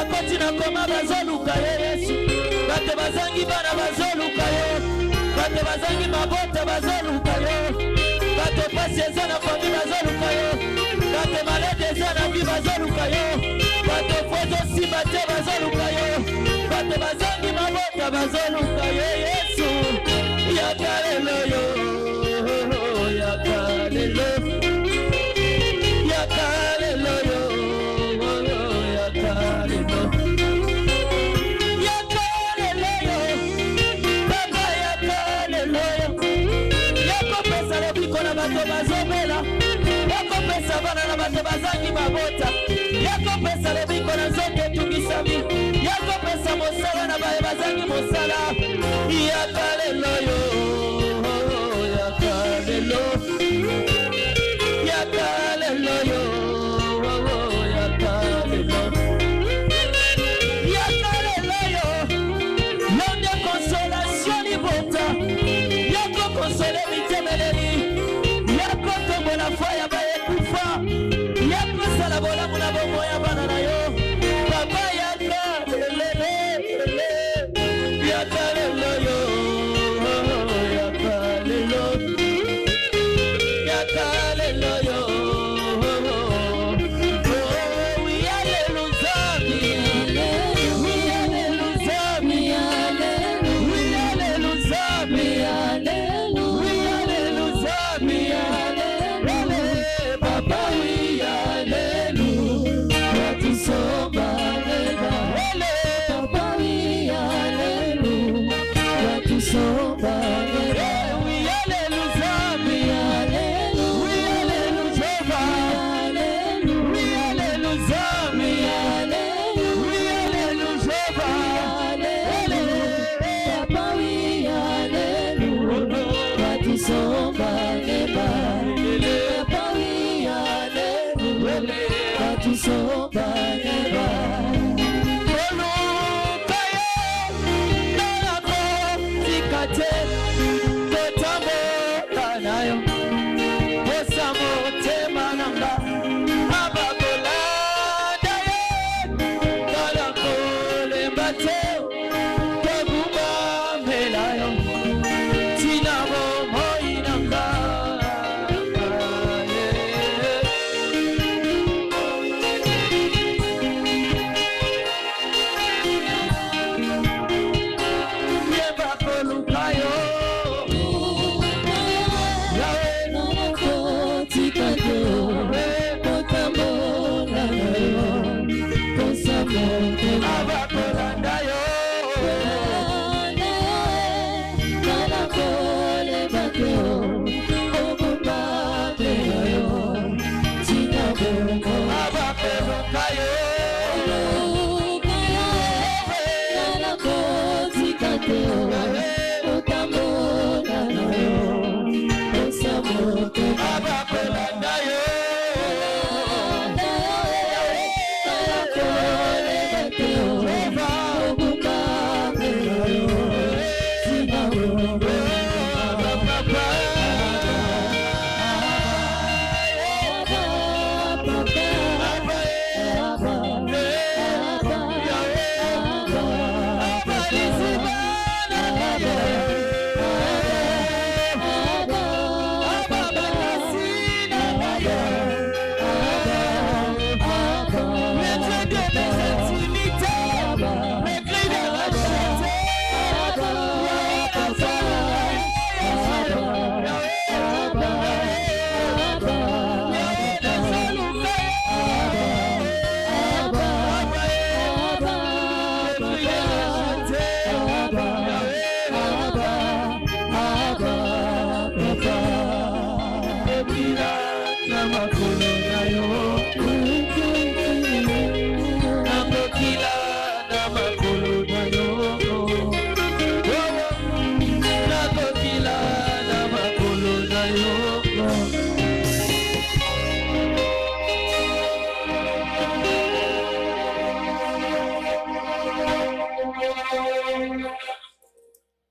bakoti na koma bazoluka yo Yesu. Bato bazangi bana bazoluka yo. Bato bazangi mabota bazoluka yo. Bato pasi eza na fami bazoluka yo. Bato malade eza na vi bazoluka yo. Bato fozo sibate bazoluka yo. Bato bazangi mabota bazoluka yo Yesu. Yakalelo yo. Yakalelo. Yakalelo yo. Yakalelo. Yakalelo yo. Papa yakalelo yo. Yakopesa lobiko na bato bazobela. Yakopesa bana na bato bazangi mabota. Yakopesa lobiko na nzoto tungisami. Yakopesa mosala na baye bazangi mosala. Yakalelo yo. Yakalelo. Yakalelo yo. Yakalelo. Yakalelo yo. L'homme consolation libota. Yako console mitemeleli. Yako tombo na foi ya baye kufa. Yako sala bola muna bomo ya bana na yo. Papa yakalelo. Yakalelo yo. Yakalelo. Yakalelo yo.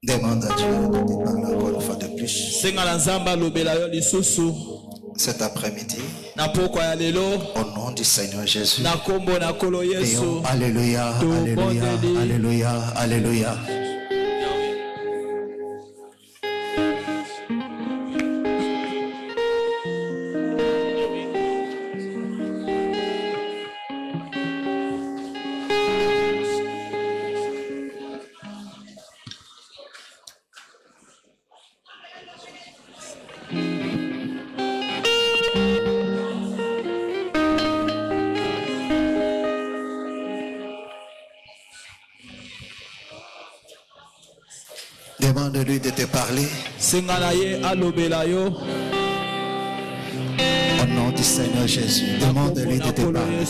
Demande à Dieu de te parler encore une fois de plus. Cet après-midi, Au nom du Seigneur Jésus. Prions. Alléluia, alléluia, alléluia, alléluia. Demande-lui de te parler. Au nom du Seigneur Jésus. Demande-lui de te parler.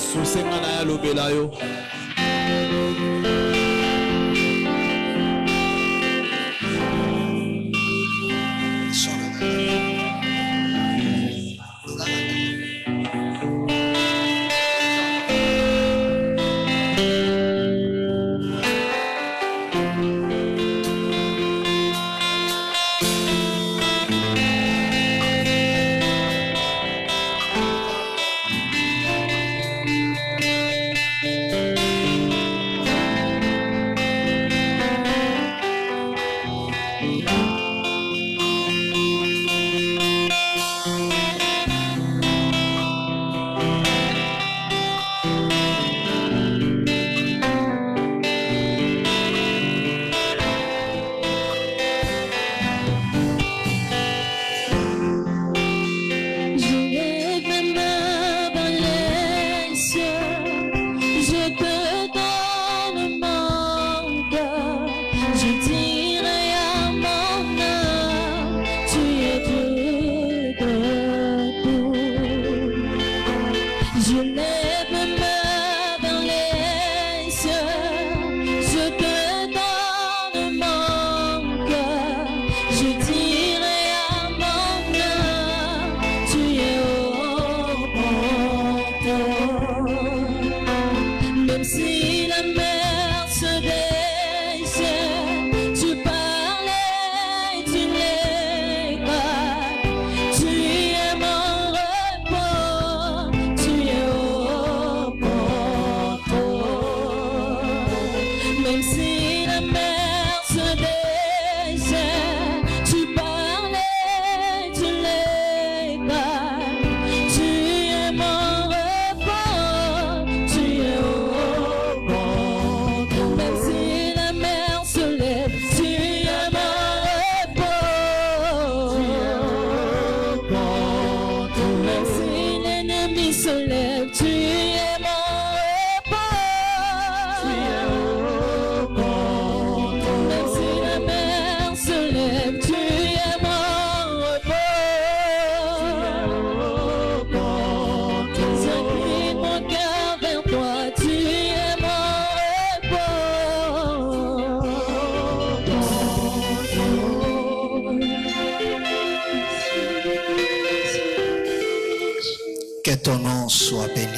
Que ton nom soit béni.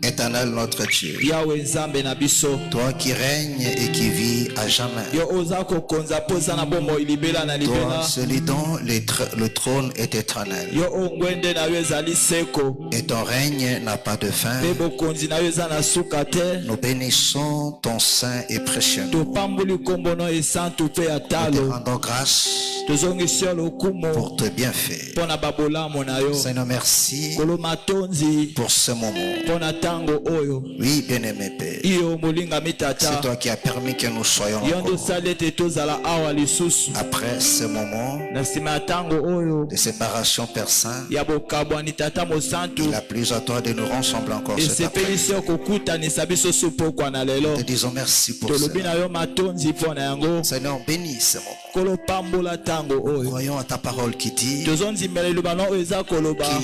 Éternel notre Dieu, toi qui règnes et qui vis à jamais, toi celui dont le trône est éternel, et ton règne n'a pas de fin. Nous bénissons ton saint et précieux nom. Nous te rendons grâce pour tes bienfaits. Seigneur, merci pour ce moment. Oui, bien-aimé Père, c'est toi qui as permis que nous soyons encore. Après ce moment de séparation, Père Saint, il a plu à toi de nous rassembler encore cet après-midi. Nous te disons merci pour cela. Seigneur, bénis ce moment. Croyons à ta parole qui dit qu'il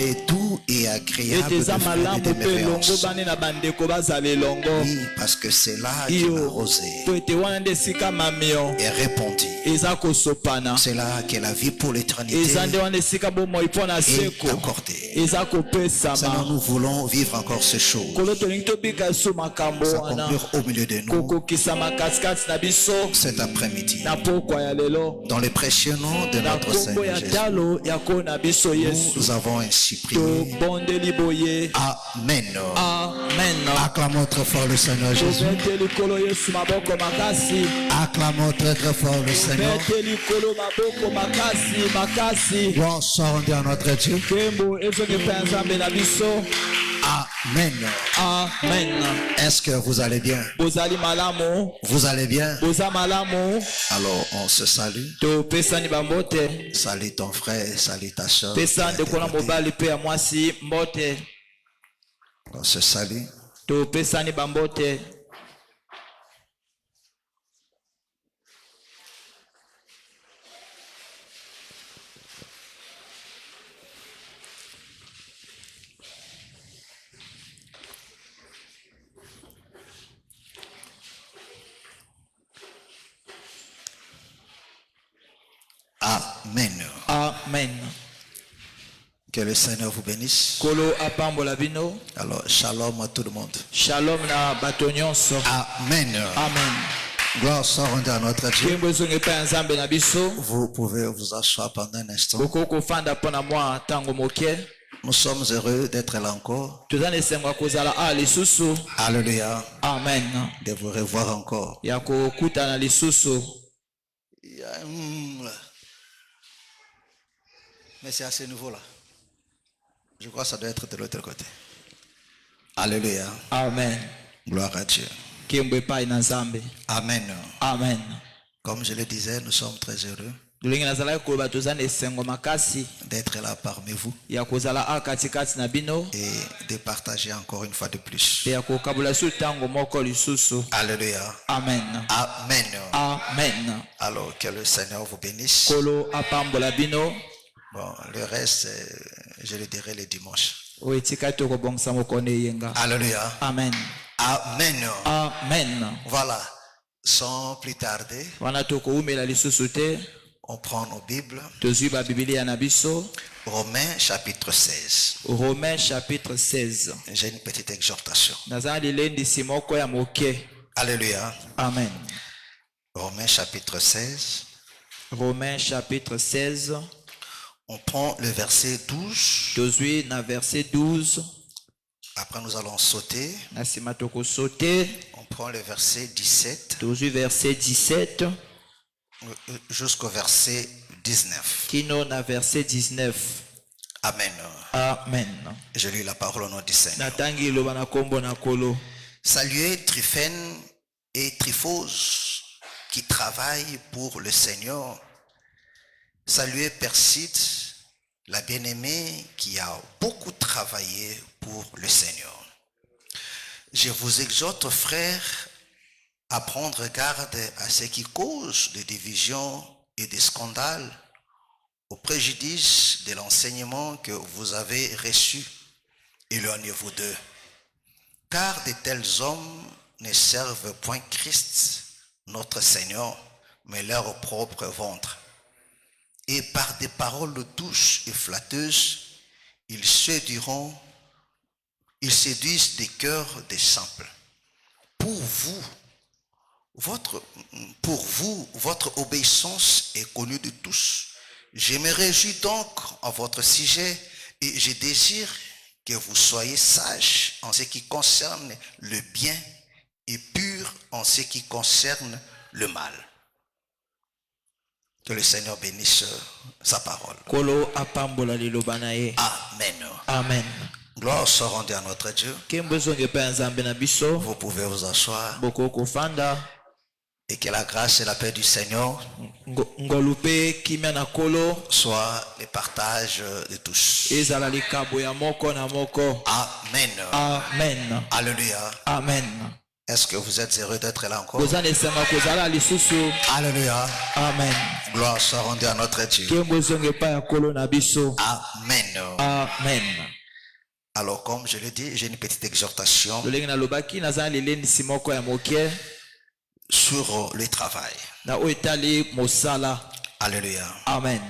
est doux et agréable de faire des déméréances. Oui, parce que c'est là qu'il m'a arrosé et répondu. C'est là que la vie pour l'éternité est accordée. Seigneur, nous voulons vivre encore ces choses, s'accomplir au milieu de nous cet après-midi. Dans le précieux nom de notre Seigneur Jésus, nous avons ainsi prié. Amen. Amen. Acclamons très fort le Seigneur Jésus. Acclamons très très fort le Seigneur. Gloire soit rendue à notre Dieu. Amen. Amen. Est-ce que vous allez bien? Vous allez bien? Alors on se salue. Salut ton frère, salut ta soeur. On se salue. Amen. Amen. Que le Seigneur vous bénisse. Alors, shalom à tout le monde. Shalom na batonyonso. Amen. Amen. Gloire soit rendue à notre Dieu. Vous pouvez vous asseoir pendant un instant. Nous sommes heureux d'être là encore. Alléluia. Amen. De vous revoir encore. Mais c'est à ce niveau-là. Je crois que ça doit être de l'autre côté. Alléluia. Amen. Gloire à Dieu. Amen. Amen. Comme je le disais, nous sommes très heureux d'être là parmi vous et de partager encore une fois de plus. Alléluia. Amen. Amen. Amen. Alors que le Seigneur vous bénisse. Bon, le reste, je le dirai le dimanche. Alléluia. Amen. Amen. Amen. Voilà. Sans plus tarder, on prend nos Bibles. Romains chapitre 16. Romains chapitre 16. J'ai une petite exhortation. Alléluia. Amen. Romains chapitre 16. Romains chapitre 16. On prend le verset 12. Verset 12. Après nous allons sauter. On prend le verset 17. Verset 17. Jusqu'au verset 19. Verset 19. Amen. Amen. Je lis la parole au nom du Seigneur. Saluez Tryphène et Tryphose qui travaillent pour le Seigneur. Saluez Perside, la bien-aimée qui a beaucoup travaillé pour le Seigneur. Je vous exhorte, frères, à prendre garde à ce qui cause des divisions et des scandales au préjudice de l'enseignement que vous avez reçu. Éloignez-vous d'eux, car de tels hommes ne servent point Christ, notre Seigneur, mais leur propre ventre. Et par des paroles douces et flatteuses, ils séduisent des cœurs des simples. Pour vous, votre obéissance est connue de tous. Je me réjouis donc en votre sujet et je désire que vous soyez sages en ce qui concerne le bien et purs en ce qui concerne le mal. Que le Seigneur bénisse sa parole. Amen. Amen. Gloire soit rendue à notre Dieu. Vous pouvez vous asseoir. Et que la grâce et la paix du Seigneur soient le partage de tous. Amen. Amen. Alléluia. Amen. Est-ce que vous êtes heureux d'être là encore? Alléluia. Amen. Gloire soit rendue à notre Dieu. Amen. Amen. Alors comme je l'ai dit, j'ai une petite exhortation sur le travail. Alléluia. Amen.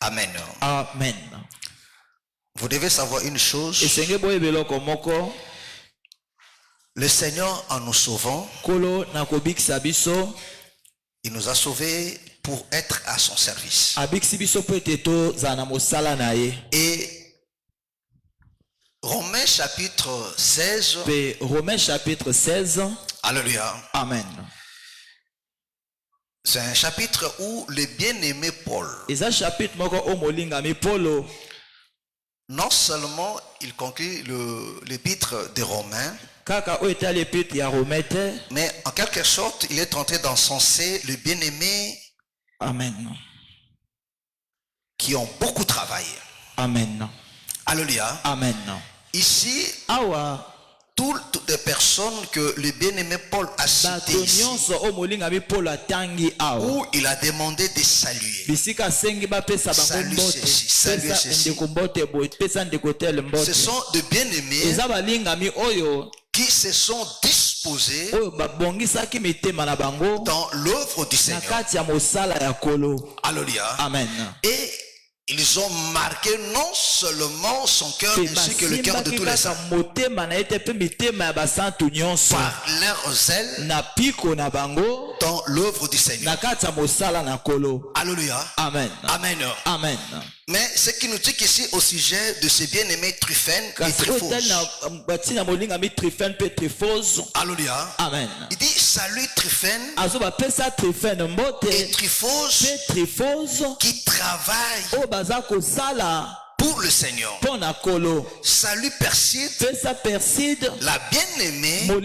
Amen. Amen. Vous devez savoir une chose. Le Seigneur, en nous sauvant, il nous a sauvés pour être à son service. Et Romains chapitre 16. Romains chapitre 16. Alléluia. Amen. C'est un chapitre où le bien-aimé Paul, non seulement il conclut l'épître des Romains, mais en quelque sorte il est en train d'encenser le bien-aimé. Amen. Qui ont beaucoup travaillé. Amen. Alléluia. Amen. Ici, toutes les personnes que le bien-aimé Paul a citées ici, où il a demandé de saluer. Salut ceci, salut ceci. Ce sont des bien-aimés qui se sont disposés dans l'œuvre du Seigneur. Alléluia. Amen. Et ils ont marqué non seulement son cœur ainsi que le cœur de tous les saints par leur zèle dans l'œuvre du Seigneur. Alléluia. Amen. Amen. Amen. Mais ce qui nous dit ici au sujet de ces bien-aimés Tryphène et Tryphose. Alléluia. Amen. Il dit salut Tryphène et Tryphose qui travaillent pour le Seigneur. Salut Perside, la bien-aimée qui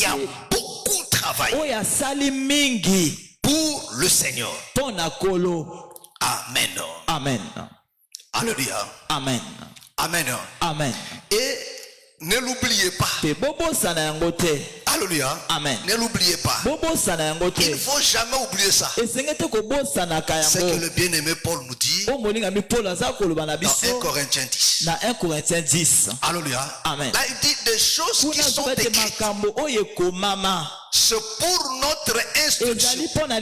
a beaucoup travaillé pour le Seigneur. Amen. Amen. Alléluia. Amen. Amen. Amen. Et ne l'oubliez pas. Alléluia. Amen. Ne l'oubliez pas. Il ne faut jamais oublier ça. C'est que le bien-aimé Paul nous dit dans 1 Corinthiens 10. Alléluia. Amen. Là, il dit des choses qui sont écrites. C'est pour notre instruction, pour nous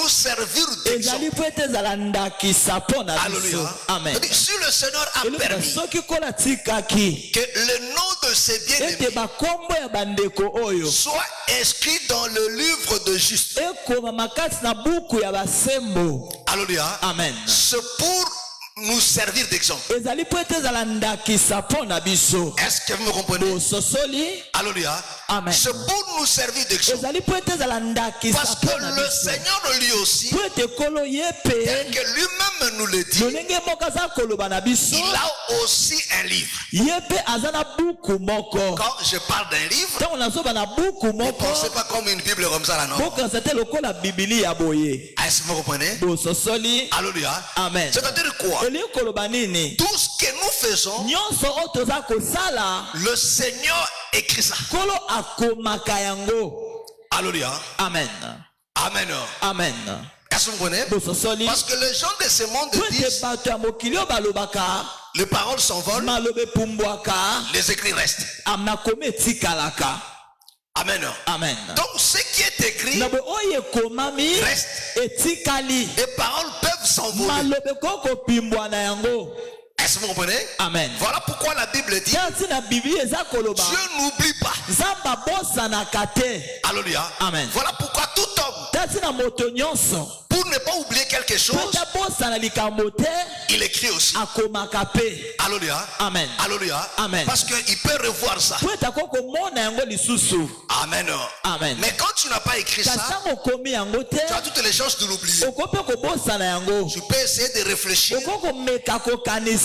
servir d'exemple. Alléluia. Amen. Si le Seigneur a permis que le nom de ces bien-aimés soit inscrit dans le livre de justice. Alléluia. Amen. C'est pour nous servir d'exemple. Est-ce que vous me comprenez? Alléluia. Amen. C'est pour nous servir d'exemple. Parce que le Seigneur lui aussi, tel que lui-même nous le dit, il a aussi un livre. Quand je parle d'un livre, ne pensez pas comme une Bible comme ça là, non? Est-ce que vous comprenez? Alléluia. Amen. C'est-à-dire quoi? Tout ce que nous faisons, le Seigneur écrit ça. Alléluia. Amen. Amen. Amen. Est-ce que vous comprenez? Parce que les gens de ce monde disent les paroles s'envolent, les écrits restent. Amen. Amen. Donc ce qui est écrit reste. Les paroles peuvent s'envoler. Est-ce que vous comprenez? Amen. Voilà pourquoi la Bible dit Dieu n'oublie pas. Alléluia. Amen. Voilà pourquoi tout homme, pour ne pas oublier quelque chose, il écrit aussi. Alléluia. Amen. Alléluia. Amen. Parce qu'il peut revoir ça. Amen. Amen. Mais quand tu n'as pas écrit ça, tu as toutes les chances de l'oublier. Tu peux essayer de réfléchir.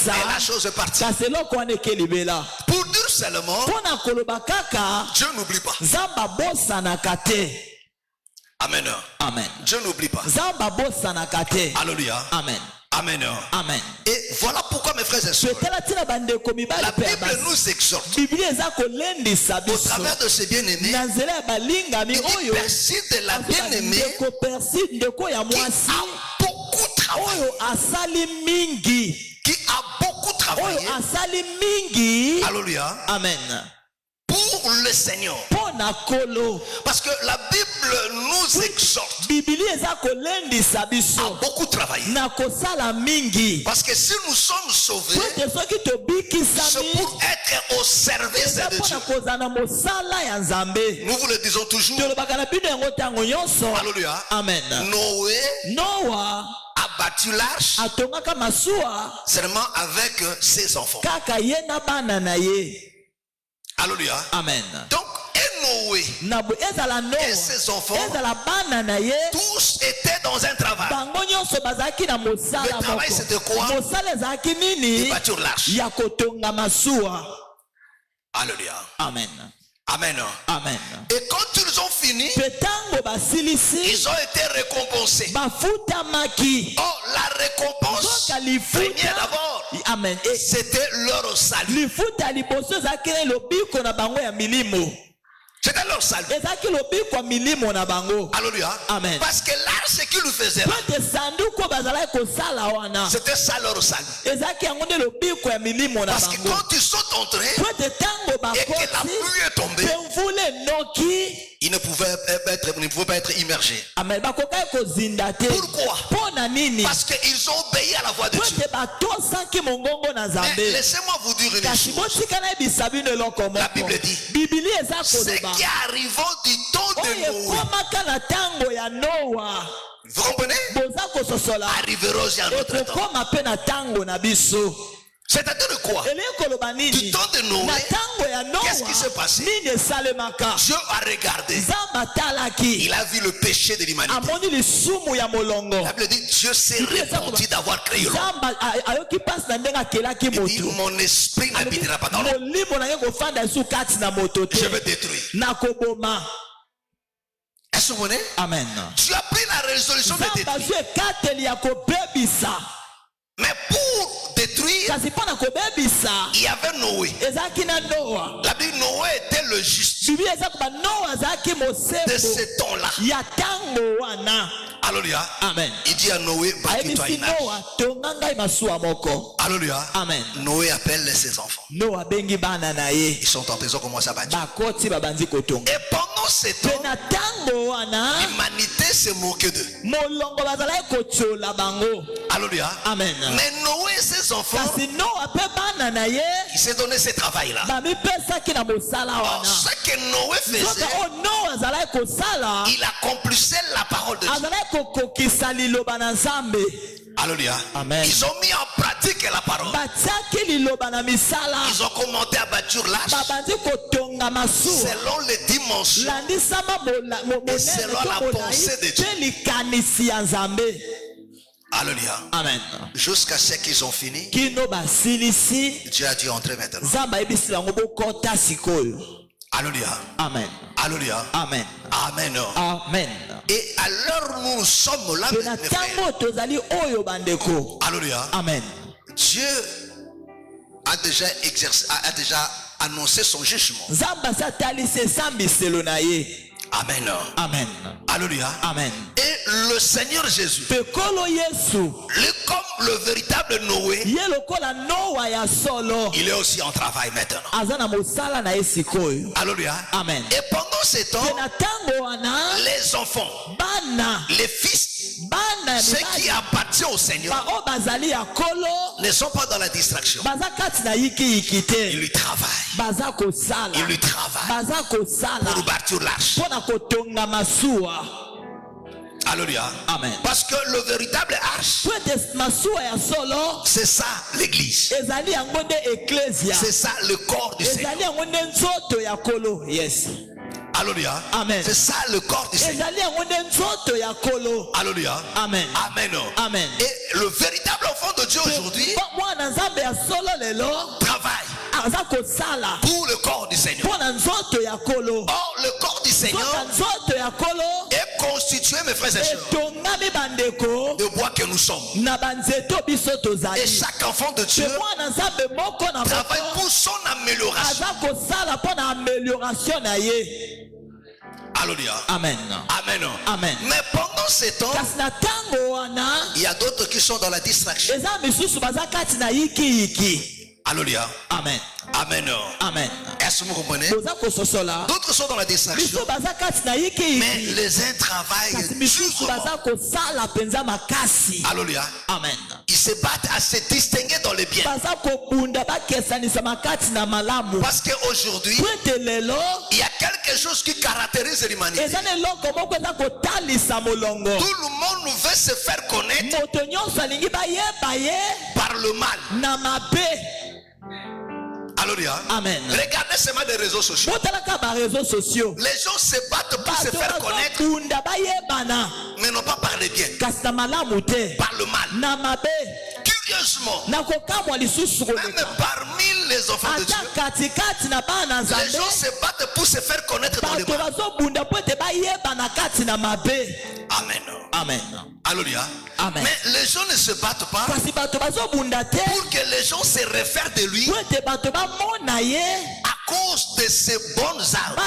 Et la chose est partie. Pour dire seulement, Dieu n'oublie pas. Amen. Amen. Dieu n'oublie pas. Alléluia. Amen. Amen. Amen. Et voilà pourquoi mes frères et sœurs, la Bible nous exhorte au travers de ces bien-aimés. Il persiste de la bien-aimée qui a beaucoup travaillé. Qui a beaucoup travaillé. Alléluia. Amen. Pour le Seigneur. Parce que la Bible nous exhorte à beaucoup travailler. Parce que si nous sommes sauvés, c'est pour être au service de Dieu. Nous vous le disons toujours. Alléluia. Amen. Noé a bâti l'arche seulement avec ses enfants. Alléluia. Amen. Donc, Noé et ses enfants, tous étaient dans un travail. Le travail, c'était quoi? Ils bâtirent l'arche. Alléluia. Amen. Amen. Amen. Et quand ils ont fini, ils ont été récompensés. Oh, la récompense première d'abord, c'était leur salut. C'était leur salut. Alléluia. Amen. Parce que l'arche qu'ils faisaient, c'était ça leur salut. Parce que quand ils sont entrés et que la pluie est tombée, ils ne pouvaient pas être immergés. Pourquoi? Parce qu'ils ont obéi à la voix de Dieu. Mais laissez-moi vous dire une chose. La Bible dit, ce qui arrive du temps de Noé, vous comprenez, arrivera aussi à notre temps. C'est-à-dire quoi? Du temps de Noé, qu'est-ce qui s'est passé? Dieu a regardé. Il a vu le péché de l'humanité. La Bible dit, Dieu s'est repenti d'avoir créé l'homme. Il dit, mon esprit n'habitera pas dans l'homme. Je vais détruire. Est-ce que vous comprenez? Amen. Tu as pris la résolution de détruire. Mais pour détruire, il y avait Noé. La Bible, Noé était le juste de ce temps-là. Alléluia. Amen. Il dit à Noé, bâtis-toi une arche. Alléluia. Amen. Noé appelle ses enfants. Ils sont entrés, ils ont commencé à bâtir. Et pendant ce temps, l'humanité s'est moquée d'eux. Alléluia. Amen. Mais Noé et ses enfants, il s'est donné ce travail-là. Alors, ce que Noé faisait, il accomplissait la parole de Dieu. Alléluia. Amen. Ils ont mis en pratique la parole. Ils ont commencé à bâtir l'arche selon les dimensions et selon la pensée de Dieu. Alléluia. Amen. Jusqu'à ce qu'ils ont fini, Dieu a dû entrer maintenant. Alléluia. Amen. Alléluia. Amen. Amen. Amen. Et alors nous sommes là, mes frères. Alléluia. Amen. Dieu a déjà annoncé son jugement. Amen. Amen. Alléluia. Amen. Et le Seigneur Jésus, lui comme le véritable Noé, il est aussi en travail maintenant. Alléluia. Amen. Et pendant ce temps, les enfants, les fils, ceux qui appartiennent au Seigneur, ne sont pas dans la distraction. Ils lui travaillent. Ils lui travaillent pour bâtir l'arche. Alléluia. Amen. Parce que le véritable arche, c'est ça l'église. C'est ça le corps du Seigneur. Yes. Alléluia. Amen. C'est ça le corps du Seigneur. Alléluia. Amen. Amen. Amen. Et le véritable enfant de Dieu aujourd'hui travaille pour le corps du Seigneur. Or, le corps du Seigneur est constitué, mes frères et sœurs, de bois que nous sommes. Et chaque enfant de Dieu travaille pour son amélioration. Alléluia. Amen. Amen. Amen. Mais pendant ce temps, il y a d'autres qui sont dans la distraction. Alléluia. Amen. Amen. Amen. Est-ce que vous comprenez? D'autres sont dans la distraction. Mais les uns travaillent durement. Alléluia. Amen. Ils se battent à se distinguer dans le bien. Parce qu'aujourd'hui, il y a quelque chose qui caractérise l'humanité. Tout le monde veut se faire connaître par le mal. Alléluia. Amen. Regardez seulement les réseaux sociaux. Les gens se battent pour se faire connaître, mais non pas par le bien, par le mal. Curieusement, même parmi les enfants de Dieu, les gens se battent pour se faire connaître dans le mal. Amen. Amen. Alléluia. Amen. Mais les gens ne se battent pas pour que les gens se réfèrent de lui à cause de ses bonnes armes,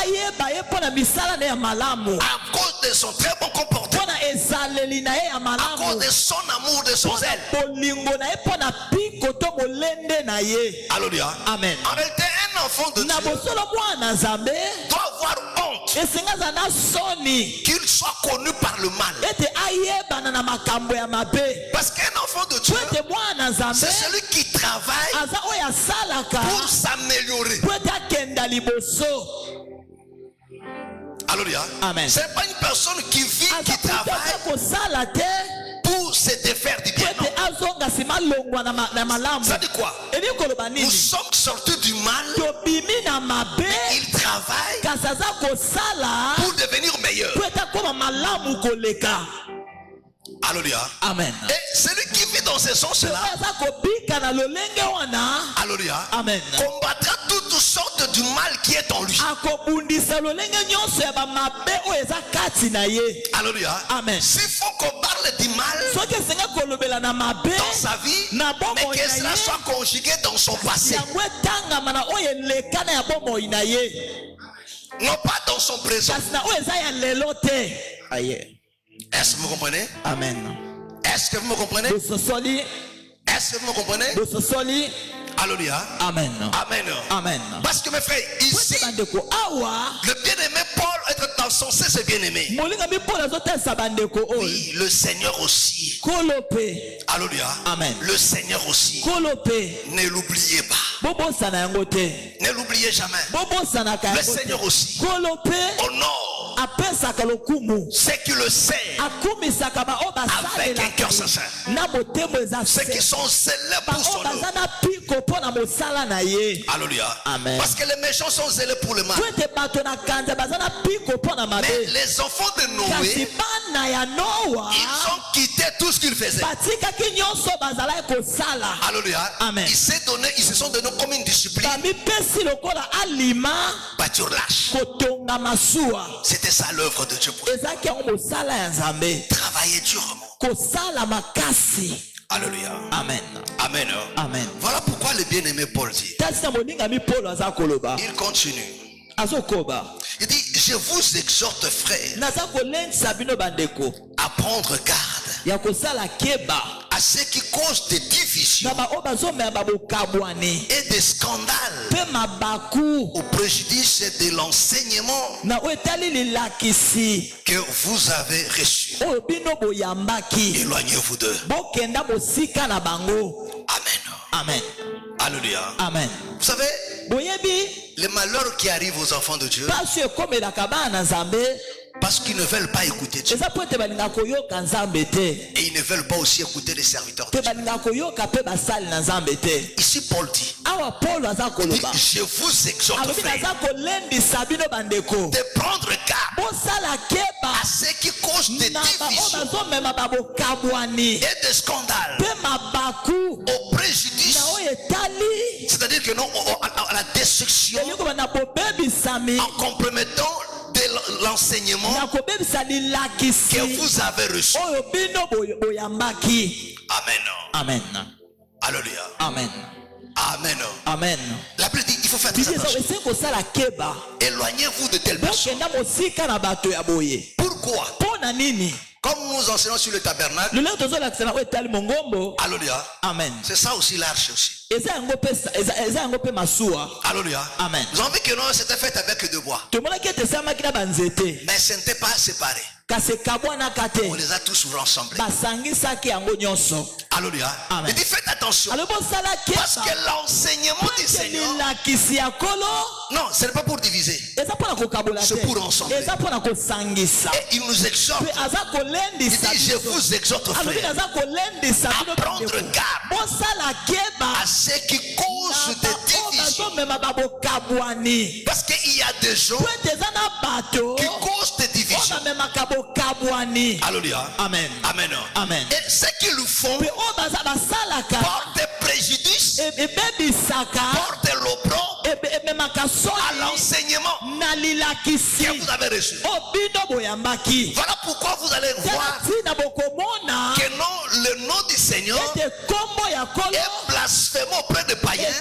à cause de son très bon comportement, à cause de son amour, de son zèle. Alléluia. Amen. En réalité, un enfant de Dieu doit avoir honte qu'il soit connu par le mal. Parce qu'un enfant de Dieu, c'est celui qui travaille pour s'améliorer. Alléluia. Amen. C'est pas une personne qui vit, qui travaille pour se défaire du bien. Ça dit quoi? Nous sommes sortis du mal. Il travaille pour devenir meilleur. Alléluia. Amen. Et celui qui vit dans ce sens-là, alléluia, amen, combattra toutes sortes du mal qui est en lui. Alléluia. Amen. S'il faut qu'on parle du mal dans sa vie, mais que cela soit conjugué dans son passé, non pas dans son présent. Est-ce que vous comprenez? Amen. Est-ce que vous me comprenez? Est-ce que vous me comprenez? Alléluia. Amen. Amen. Amen. Parce que mes frères, ici, le bien-aimé Paul est censé se bien-aimer. Oui, le Seigneur aussi. Alléluia. Amen. Le Seigneur aussi. Ne l'oubliez pas. Ne l'oubliez jamais. Le Seigneur aussi. Honore ceux qui le sait avec un cœur sincère. Ceux qui sont zélés pour son nom. Alléluia. Amen. Parce que les méchants sont zélés pour le mal. Mais les enfants de Noé, ils ont quitté tout ce qu'ils faisaient. Alléluia. Amen. Ils se sont donnés comme une discipline. Bâtir lâche. C'était ça l'œuvre de Dieu pour eux. Travailler durement. Alléluia. Amen. Amen. Amen. Voilà pourquoi le bien-aimé Paul dit. Il continue. Il dit, je vous exhorte, frères, à prendre garde à ceux qui causent des divisions et des scandales au préjudice de l'enseignement que vous avez reçu. Éloignez-vous d'eux. Amen. Amen. Alléluia. Amen. Vous savez, les malheurs qui arrivent aux enfants de Dieu, parce qu'ils ne veulent pas écouter Dieu. Et ils ne veulent pas aussi écouter les serviteurs de Dieu. Ici Paul dit, je vous exhorte, frères, de prendre garde à ceux qui causent des divisions et des scandales au préjudice, c'est-à-dire que non, à la destruction, en compromettant de l'enseignement que vous avez reçu. Amen. Amen. Alléluia. Amen. Amen. Amen. La Bible dit, il faut faire très attention. Éloignez-vous de telles personnes. Pourquoi? Pourquoi? Comme nous enseignons sur le tabernacle. Alléluia. Amen. C'est ça aussi l'arche aussi. Alléluia. Amen. Vous avez vu que non, c'était fait avec de bois. Mais ce n'était pas séparé. On les a tous rassemblés. Alléluia. Amen. Il dit faites attention. Parce que l'enseignement du Seigneur. Non, ce n'est pas pour diviser. C'est pour ensemble. Et il nous exhorte. Il dit je vous exhorte frère à prendre garde à ce qui cause des divisions. Parce qu'il y a des gens qui causent des divisions. Alléluia. Amen. Amen. Amen. Et ce qu'ils le font porte préjudice, porte l'opprobre à l'enseignement que vous avez reçu. Voilà pourquoi vous allez voir que non, le nom du Seigneur est blasphémé auprès des païens.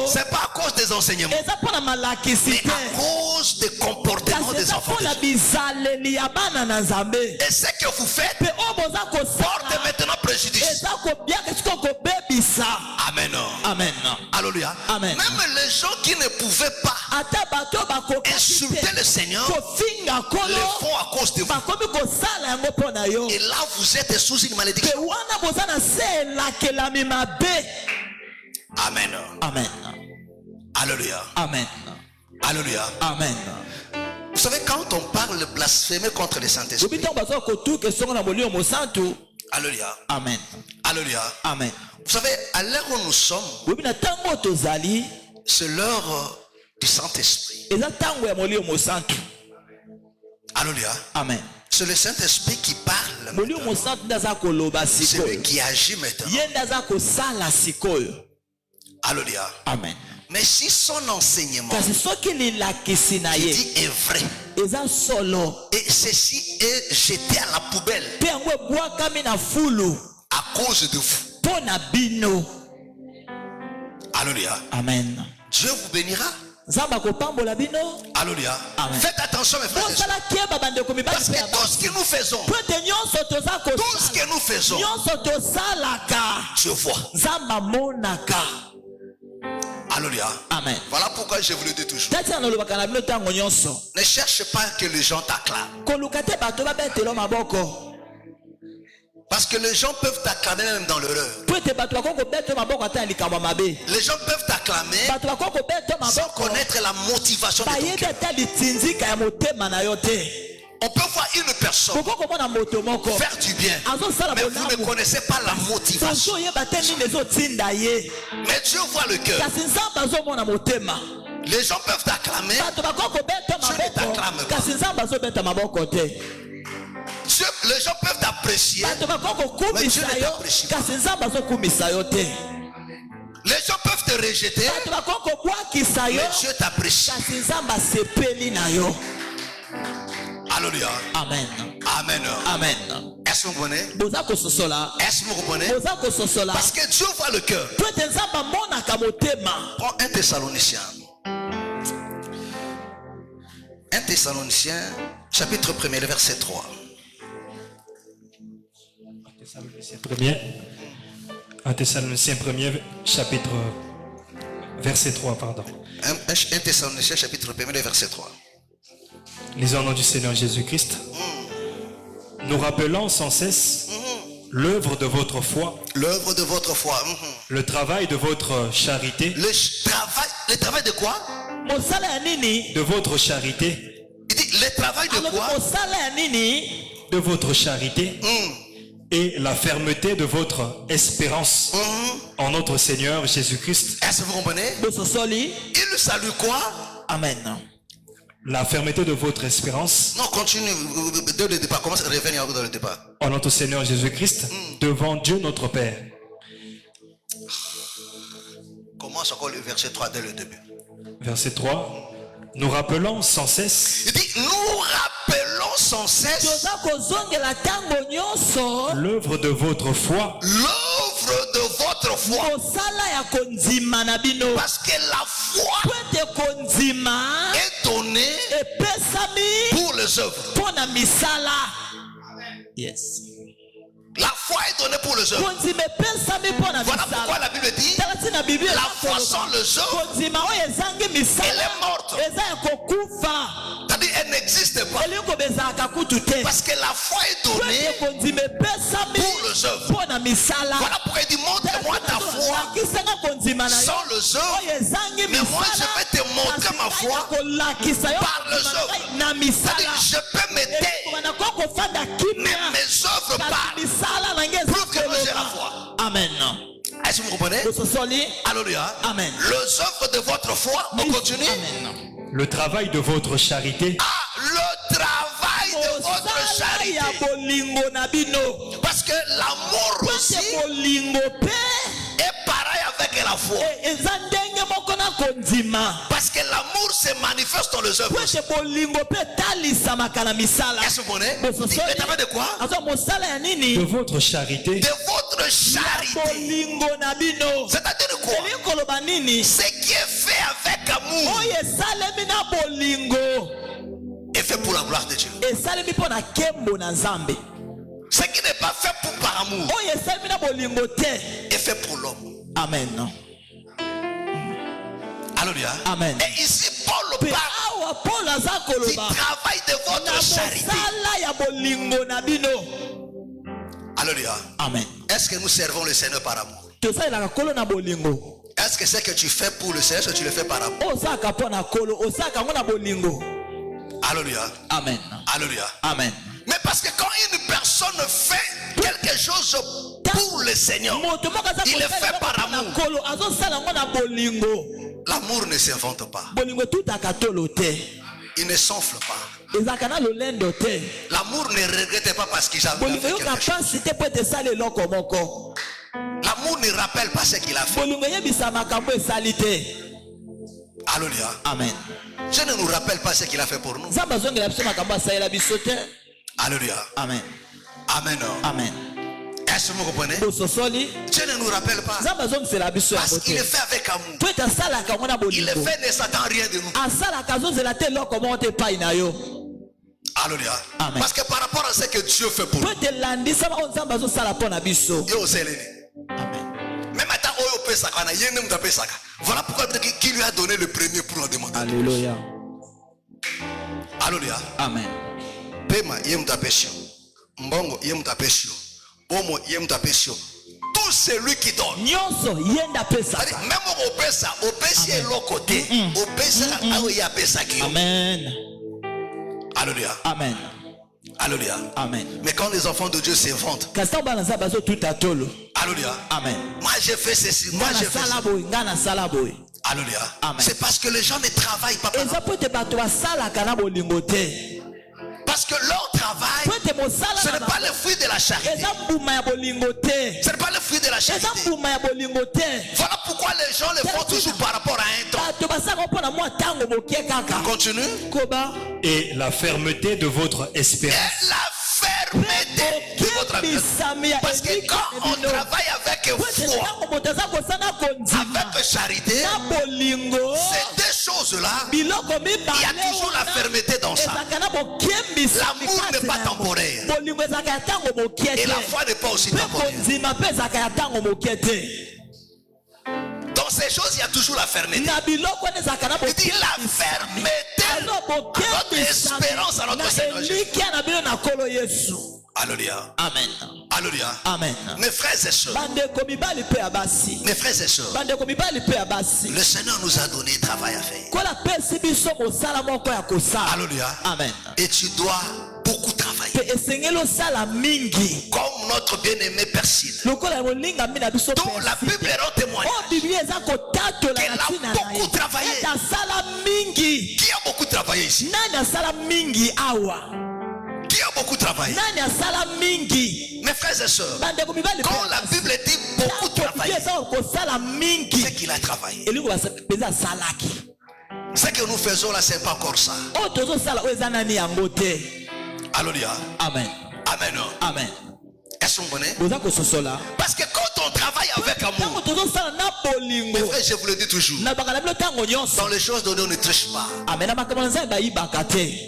C'est pas à cause des enseignements, mais à cause des comportements des enfants de Dieu. Et ce que vous faites porte maintenant préjudice. Amen. Amen. Alléluia. Amen. Même les gens qui ne pouvaient pas insulter le Seigneur le font à cause de vous. Et là vous êtes sous une malédiction. Amen. Amen. Alléluia. Amen. Alléluia. Amen. Vous savez, quand on parle de blasphémer contre le Saint-Esprit. Alléluia. Amen. Alléluia. Amen. Vous savez, à l'heure où nous sommes, c'est l'heure du Saint-Esprit. Alléluia. Amen. C'est le Saint-Esprit qui parle. C'est lui qui agit maintenant. Alléluia. Amen. Mais si son enseignement qui dit est vrai, et ceci est jeté à la poubelle à cause de vous. Alléluia. Amen. Dieu vous bénira. Alléluia. Faites attention mes frères et sœurs. Parce que tout ce que nous faisons, Dieu voit. Alléluia. Amen. Voilà pourquoi je vous le dis toujours. Ne cherche pas que les gens t'acclament. Parce que les gens peuvent t'acclamer même dans l'erreur. Les gens peuvent t'acclamer sans connaître la motivation de ton cœur. On peut voir une personne faire du bien, mais vous ne connaissez pas la motivation. Mais Dieu voit le cœur. Les gens peuvent t'acclamer, Dieu ne t'acclame pas. Les gens peuvent t'apprécier, mais Dieu ne t'apprécie pas. Les gens peuvent te rejeter, mais Dieu t'apprécie. Alléluia. Amen. Amen. Amen. Est-ce que vous comprenez? Est-ce que vous comprenez? Parce que Dieu voit le cœur. Prends 1 Thessaloniciens. 1 Thessaloniciens, chapitre 1er, verset 3. 1 Thessaloniciens 1er, chapitre, verset 3, pardon. 1 Thessaloniciens, chapitre 1er, verset 3. Lisons au nom du Seigneur Jésus-Christ. Nous rappelons sans cesse l'œuvre de votre foi. L'œuvre de votre foi. Le travail de votre charité. Le travail de quoi? De votre charité. Il dit le travail de quoi? De votre charité. Et la fermeté de votre espérance en notre Seigneur Jésus-Christ. Est-ce que vous comprenez? Il salue quoi? Amen. La fermeté de votre espérance. Non, continue dès le départ. Commence à revenir dans le départ. En notre Seigneur Jésus-Christ, devant Dieu notre Père. Commence encore le verset 3 dès le début. Verset 3. Nous rappelons sans cesse. Il dit, nous rappelons sans cesse l'œuvre de votre foi. L'œuvre de votre foi. Parce que la foi est donnée pour les œuvres. Yes. La foi est donnée pour les œuvres. Voilà pourquoi la Bible dit la foi sans les œuvres, elle est morte. C'est-à-dire elle n'existe pas. Parce que la foi est donnée pour les œuvres. Voilà pourquoi il dit montre-moi ta foi sans les œuvres. Mais moi je vais te montrer ma foi par les œuvres. C'est-à-dire je peux m'aider, mais mes œuvres parlent. Prouve que j'ai la foi. Amen. Est-ce que vous comprenez? Alléluia. Amen. Les œuvres de votre foi, on continue. Amen. Le travail de votre charité. Ah, le travail de votre charité. Parce que l'amour aussi est pareil avec la foi. Parce que l'amour se manifeste dans les œuvres. Est-ce que vous comprenez? Le travail de quoi? De votre charité. De votre charité. C'est-à-dire quoi? Ce qui est fait avec amour est fait pour la gloire de Dieu. Ce qui n'est pas fait pour par amour est fait pour l'homme. Amen. Alléluia. Amen. Et ici Paul parle du travail de votre charité. Alléluia. Amen. Est-ce que nous servons le Seigneur par amour? Est-ce que ce que tu fais pour le Seigneur, est-ce que tu le fais par amour? Alléluia. Amen. Alléluia. Amen. Mais parce que quand une personne fait quelque chose pour le Seigneur, il le fait par amour. L'amour ne s'invente pas. Il ne s'enfle pas. L'amour ne regrette pas parce qu'il a fait quelque chose. L'amour ne rappelle pas ce qu'il a fait. Alléluia. Amen. Je ne nous rappelle pas ce qu'il a fait pour nous. Alléluia. Amen. Amen. Amen. Est-ce que vous comprenez? Dieu ne nous rappelle pas. Parce qu'il le fait avec amour. Il le fait ne s'attend rien de nous. Alléluia. Amen. Parce que par rapport à ce que Dieu fait pour nous, même à voilà pourquoi qui lui a donné le premier pour en demander. Alléluia. Alléluia. Amen. Pema yemtapesio. Mbongo yemtapesio. Omo yemtapesio. Tout celui qui donne. Même au pesa, au pesa est l'autre côté. Au pesa, il y a pesa qui. Amen. Alléluia. Amen. Alléluia. Amen. Mais quand les enfants de Dieu s'inventent. Alléluia. Amen. Moi j'ai fait ceci. Moi j'ai fait ça. Alléluia. C'est parce que les gens ne travaillent pas. Parce que leur travail, ce n'est pas le fruit de la charité. Ce n'est pas le fruit de la charité. Voilà pourquoi les gens le font toujours par rapport à un temps. Continue. Et la fermeté de votre espérance. Et la fermeté de votre espérance. Parce que quand on travaille avec foi, avec charité, ces deux choses-là, il y a toujours la fermeté dans ça. L'amour n'est pas temporaire. Et la foi n'est pas aussi temporaire. Dans ces choses, il y a toujours la fermeté. Il dit la fermeté à notre espérance, à notre Seigneur Jésus. Alléluia. Amen. Alléluia. Amen. Mes frères et sœurs. Mes frères et sœurs. Le Seigneur nous a donné un travail à faire. Alléluia. Amen. Et tu dois beaucoup travailler. Comme notre bien-aimé Persine, dont la Bible rend témoignage qu'elle a beaucoup travaillé. Qui a beaucoup travaillé ici? Qui a beaucoup travaillé? Mes frères et sœurs, quand la Bible dit beaucoup travailler, c'est qu'il a travaillé. Ce que nous faisons là, c'est pas encore ça. Alléluia. Amen. Amen. Amen. Est-ce que vous comprenez? Parce que quand on travaille avec amour, mes frères, je vous le dis toujours, dans les choses données, on ne triche pas.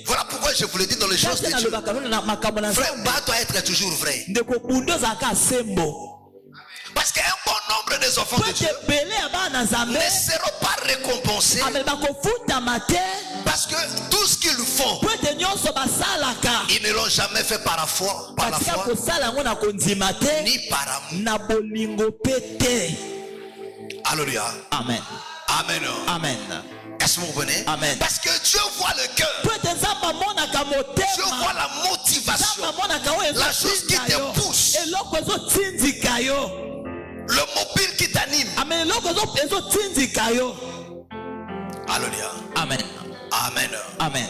Voilà pourquoi je vous le dis dans les choses de Dieu. Frère, Ba doit être toujours vrai. Parce qu'un bon nombre des enfants de Dieu ne seront pas récompensés. Parce que tout ce qu'ils font, ils ne l'ont jamais fait par la foi, ni par amour. Alléluia. Amen. Amen. Amen. Est-ce que vous comprenez? Amen. Parce que Dieu voit le cœur. Dieu voit la motivation. La chose qui te pousse. Le mobile qui t'anime. Alléluia. Amen. Amen. Amen.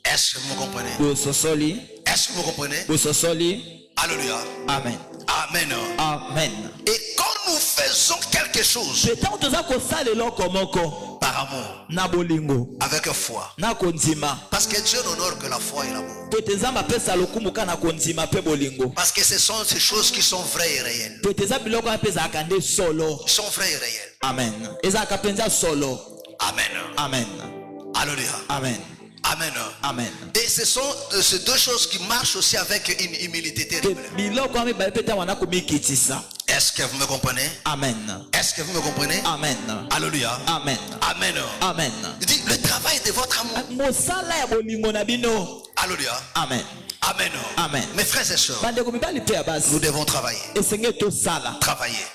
Est-ce que vous comprenez? Est-ce que vous comprenez? Alléluia. Amen. Amen. Amen. Et quand nous faisons quelque chose par amour, avec foi, parce que Dieu n'honore que la foi et l'amour, parce que ce sont ces choses qui sont vraies et réelles. Sont vraies et réelles. Amen. Amen. Amen. Alléluia. Amen. Amen. Amen. Et ce sont ces deux choses qui marchent aussi avec une humilité terrible. Est-ce que vous me comprenez? Amen. Est-ce que vous me comprenez? Amen. Alléluia. Amen. Amen. Amen. Il dit le travail de votre amour. Alléluia. Amen. Amen. Amen. Mes frères et sœurs, nous devons travailler. Travailler.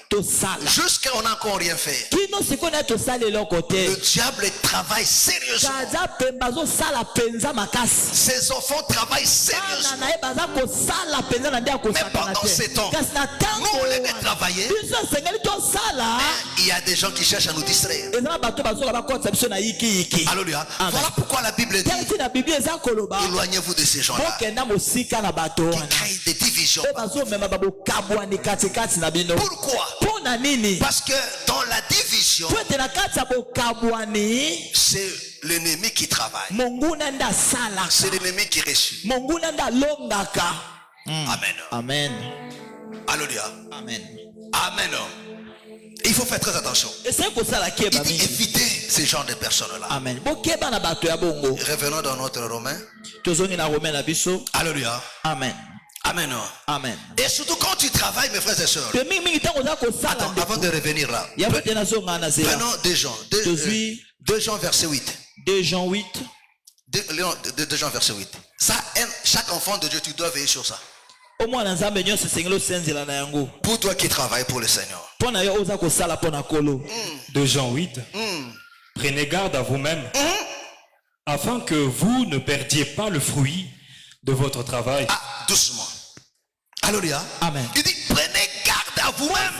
Jusqu'à on n'a encore rien fait. Le diable travaille sérieusement. Ses enfants travaillent sérieusement. Mais pendant ces temps, nous on les met travailler. Il y a des gens qui cherchent à nous distraire. Alléluia. Voilà pourquoi la Bible dit éloignez-vous de ces gens-là qui créent des divisions. Pourquoi? Parce que dans la division, c'est l'ennemi qui travaille. C'est l'ennemi qui réussit. Amen. Amen. Alléluia. Amen. Amen. Il faut faire très attention. Il dit éviter ces genres de personnes-là. Amen. Revenons dans notre Romain. Alléluia. Amen. Amen. Amen. Et surtout quand tu travailles, mes frères et sœurs. Attends, avant de revenir là. Prenons 2 Jean. 2 Jean verset 8. 2 Jean 8. 2 Jean verset 8. Ça, chaque enfant de Dieu, tu dois veiller sur ça. Pour toi qui travailles pour le Seigneur. 2 Jean 8. Prenez garde à vous-même, afin que vous ne perdiez pas le fruit de votre travail. Ah, doucement. Alléluia. Amen. Il dit prenez garde à vous-même,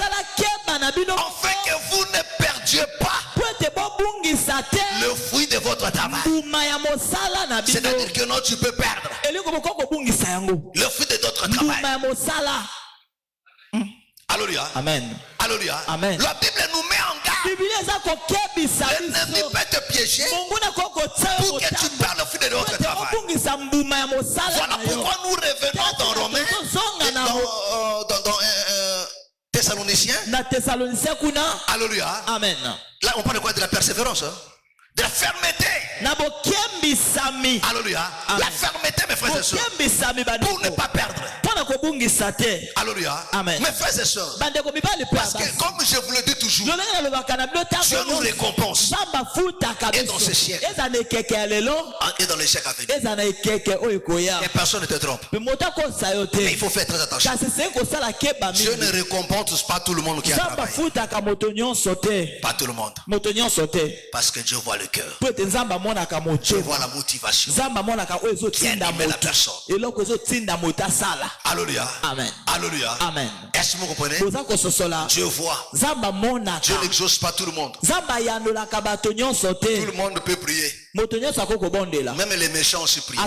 afin que vous ne perdiez pas le fruit de votre travail. C'est-à-dire que non, tu peux perdre le fruit de notre travail. Alléluia. Amen. Alléluia. Amen. La Bible nous met en garde. L'ennemi peut te piéger pour que tu perdes le fruit de notre travail. Voilà pourquoi nous revenons dans Romains et dans Thessaloniciens. Alléluia. Amen. Là on parle de quoi? De la persévérance, hein? De la fermeté. Alléluia. La fermeté, mes frères et sœurs, pour ne pas perdre. Alléluia. Amen. Mes frères et sœurs, parce que comme je vous le dis toujours, Dieu nous récompense. Et dans ce siècle, et dans les siècles à venir. Et personne ne te trompe. Mais il faut faire très attention. Dieu ne récompense pas tout le monde qui a travaillé. Pas tout le monde. Parce que Dieu voit le cœur. Dieu voit la motivation qui anime la personne. Alléluia. Amen. Alléluia. Amen. Est-ce que vous comprenez? Dieu voit. Dieu n'exauce pas tout le monde. Tout le monde peut prier. Même les méchants aussi prient.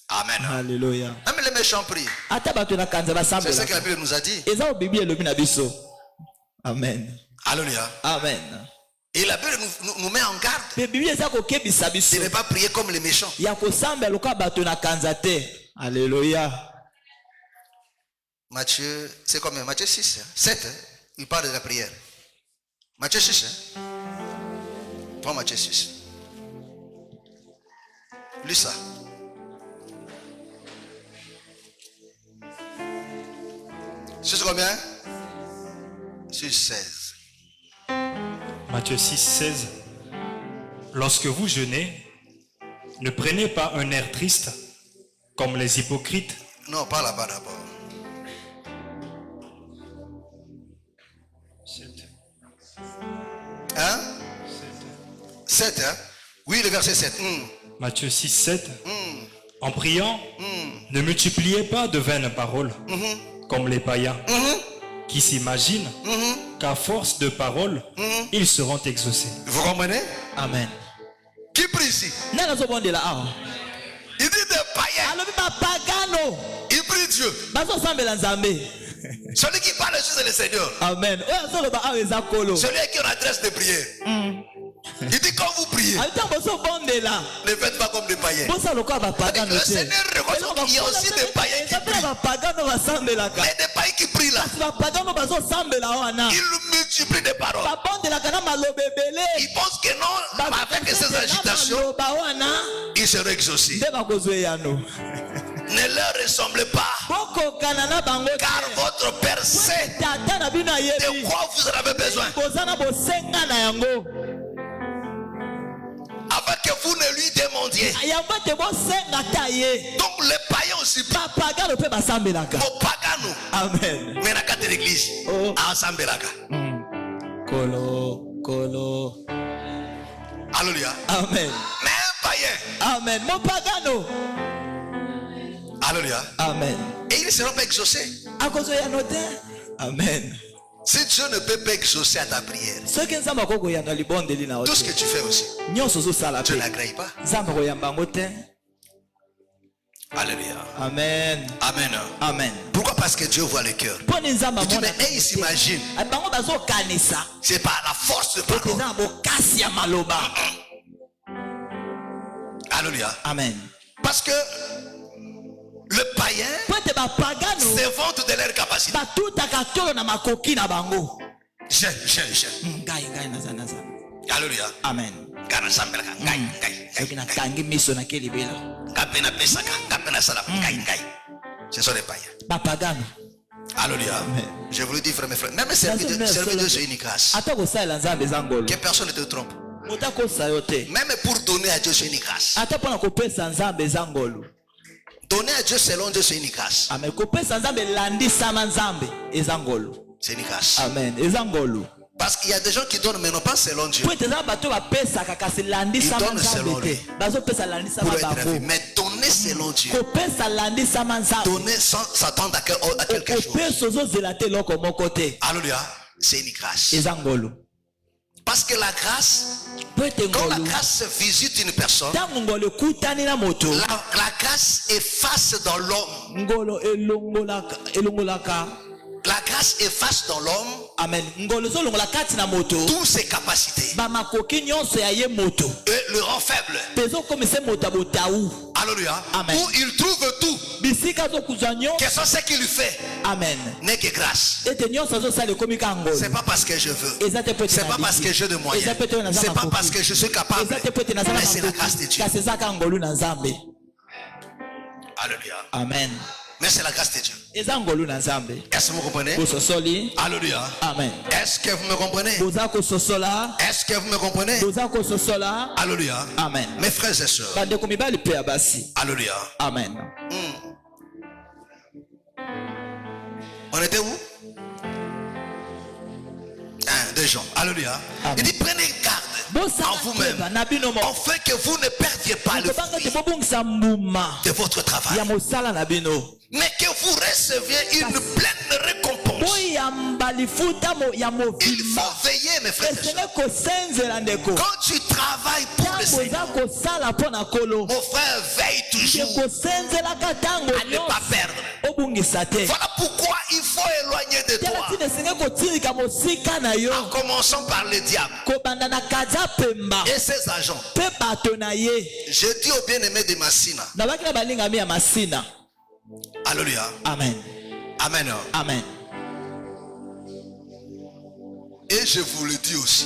Amen. Alléluia. Même les méchants prient. C'est ce que la Bible nous a dit. Amen. Alléluia. Amen. Et la Bible nous met en garde de ne pas prier comme les méchants. Alléluia. Matthieu, c'est combien? Matthieu 6, 7, il parle de la prière. Matthieu 6. Prends Matthieu 6. Lis ça. C'est combien? C'est 16. Matthieu 6, 16. Lorsque vous jeûnez, ne prenez pas un air triste comme les hypocrites. Non, pas là-bas d'abord. 7. Hein? 7, hein? Oui, le verset 7. Matthieu 6, 7. En priant, ne multipliez pas de vaines paroles comme les païens qui s'imaginent qu'à force de paroles, ils seront exaucés. Vous comprenez? Amen. Qui prie ici? Il dit des païens. Il prie Dieu. Celui qui parle juste c'est le Seigneur. Amen. Celui qui a une adresse de prière. Il dit quand vous priez, ne faites pas comme des païens. Le Seigneur reconnaît qu'il y a aussi des païens qui prient. Mais des païens qui prient là, ils multiplient des paroles. Ils pensent que non, avec ces agitations, ils seront exaucés. Ne leur ressemblez pas, car votre Père sait de quoi vous en avez besoin, avant que vous ne lui demandiez. Donc les païens aussi, vos pagano, Amen. mais la carte de l'église, ensemble. Kolo. Alléluia. Amen. Mais un païen. Amen. Mon pagano. Alléluia. Amen. Et ils ne seront pas exaucés. Amen. Si Dieu ne peut pas exaucer à ta prière, tout ce que tu fais aussi, tu n'agréis pas. Alléluia. Amen. Amen. Amen. Pourquoi? Parce que Dieu voit le cœur. Il dit, mais ils s'imaginent. C'est par la force de parole. Alléluia. Amen. Parce que le païen se vante de leur capacité. Alléluia. Amen. Ce sont les païens. Alléluia. Je vous le dis, frère, mes frères. Même servir Dieu, c'est une grâce. Que personne ne te trompe. Même pour donner à Dieu, c'est une grâce. Donner à Dieu selon Dieu, c'est une grâce. C'est une grâce. Amen. Parce qu'il y a des gens qui donnent, mais non pas selon Dieu. Ils donnent selon lui. Pour être vu. Mais donner selon Dieu. Donner sans s'attendre à quelque chose. Alléluia. C'est une grâce. Parce que la grâce, quand la grâce visite une personne, la grâce efface dans l'homme. La grâce efface dans l'homme toutes ses capacités et le rend faible. Alléluia. Où il trouve tout, que ce qu'il lui fait n'est que grâce. C'est pas parce que je veux, c'est pas parce que j'ai de moyens, c'est pas parce que je suis capable, mais c'est la grâce de Dieu. Alléluia. Amen. Mais c'est la grâce de Dieu. Est-ce que vous comprenez? Alléluia. Amen. Est-ce que vous me comprenez? Est-ce que vous me comprenez? Alléluia. Amen. Mes frères et sœurs. Alléluia. Amen. On était où? 1, 2 Jean. Alléluia. Amen. Il dit prenez garde en vous-même, afin que vous ne perdiez pas le fruit de votre travail, mais que vous receviez une pleine récompense. Il faut veiller, mes frères et sœurs. Quand tu travailles pour le Seigneur, mon frère, veille toujours à ne pas perdre. Voilà pourquoi il faut éloigner de toi, en commençant par le diable et ses agents. Je dis au bien-aimé de Massina. Alléluia. Amen. Amen. Amen. Et je vous le dis aussi.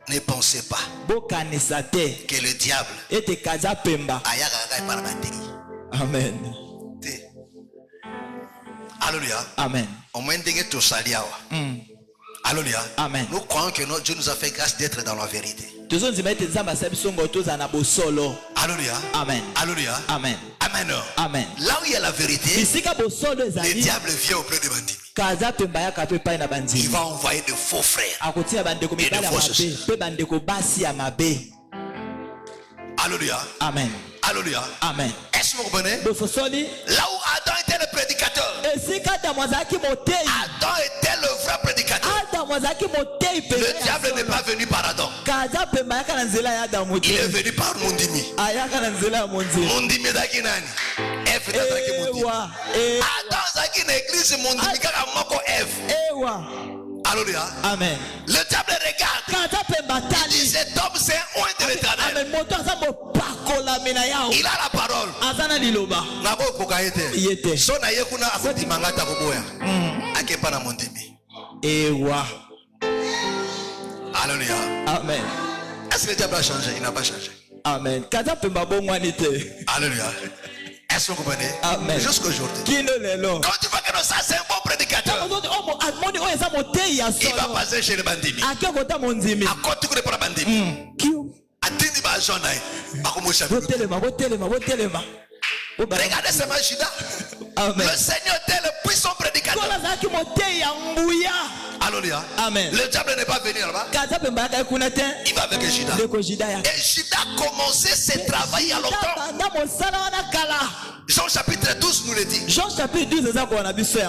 Ne pensez pas que le diable Amen. Alléluia. Amen. Alléluia. Amen. Nous croyons que notre Dieu nous a fait grâce d'être dans la vérité. Alléluia. Amen. Alléluia. Amen. Amen. Amen. Là où il y a la vérité, le diable vient auprès de bandits. Il va envoyer de faux frères et de fausses sœurs. Alléluia. Amen. Alléluia. Amen. Est-ce que vous comprenez? Là où Adam était le prédicateur, Adam était le vrai prédicateur. Le diable n'est pas venu par Adam. Il est venu par Mondimi. Mondimi d'Akinani. F d'Akinani. Adam Zaki l'église Mondimi kaka moko F. Alléluia. Amen. Le diable regarde. Il dit cet homme c'est un oint de l'éternel. Il a la parole. Nabo kokaete. So na yekuna akoti mangata boboya. Akepa na Mondimi. Ewa. Alléluia. Amen. Est-ce que le diable a changé? Il n'a pas changé. Amen. Alléluia. Est-ce que vous comprenez? Amen. Jusqu'aujourd'hui. Quand tu vois que ça c'est un bon prédicateur, il va passer chez le bandit. À quoi tu connais pas le bandit? Attends, il va regardez ce magida. Le Seigneur était le puissant prédicateur. Alléluia. Amen. Le diable n'est pas venu là-bas. Il va avec Jida. Et Jida a commencé ses travaux il y a longtemps. Jean chapitre 12 nous le dit. Jean chapitre 12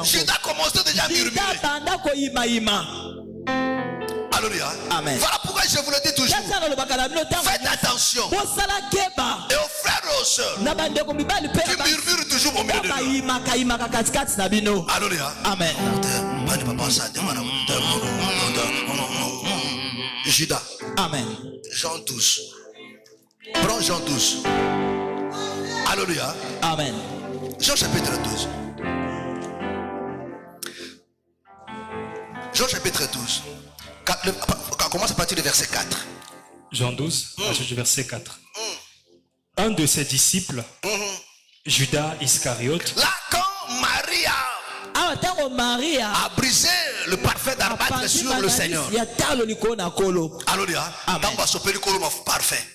Jida a commencé déjà à murmurer. Alléluia. Amen. Voilà pourquoi je vous le dis toujours. Faites attention. Et aux frères et aux sœurs, tu murmures toujours au milieu de nous. Alléluia. Amen. Judas. Amen. Jean 12. Prends Jean 12. Alléluia. Amen. Jean chapitre 12. Jean chapitre 12. On commence à partir du verset 4. Jean 12, à partir du verset 4. Un de ses disciples, Judas Iscariote, là, quand Marie a brisé le parfait d'arbattre sur le Seigneur. Alléluia. Parfait.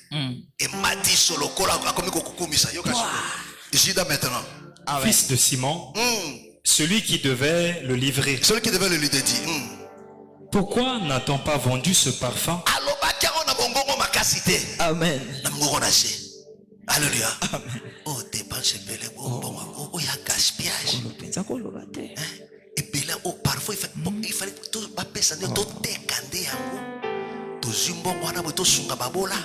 Et m'a dit sur le col, Judas maintenant. Fils de Simon, celui qui devait le livrer. Celui qui devait le livrer dit. Pourquoi n'a-t-on pas vendu ce parfum? Amen. Alléluia. Oh, dépense belé, oh, il y a gaspillage. Et puis là, oh, parfois, il fallait tout papier, ça n'est tout décandé. Tout zumbo, tout sungababola.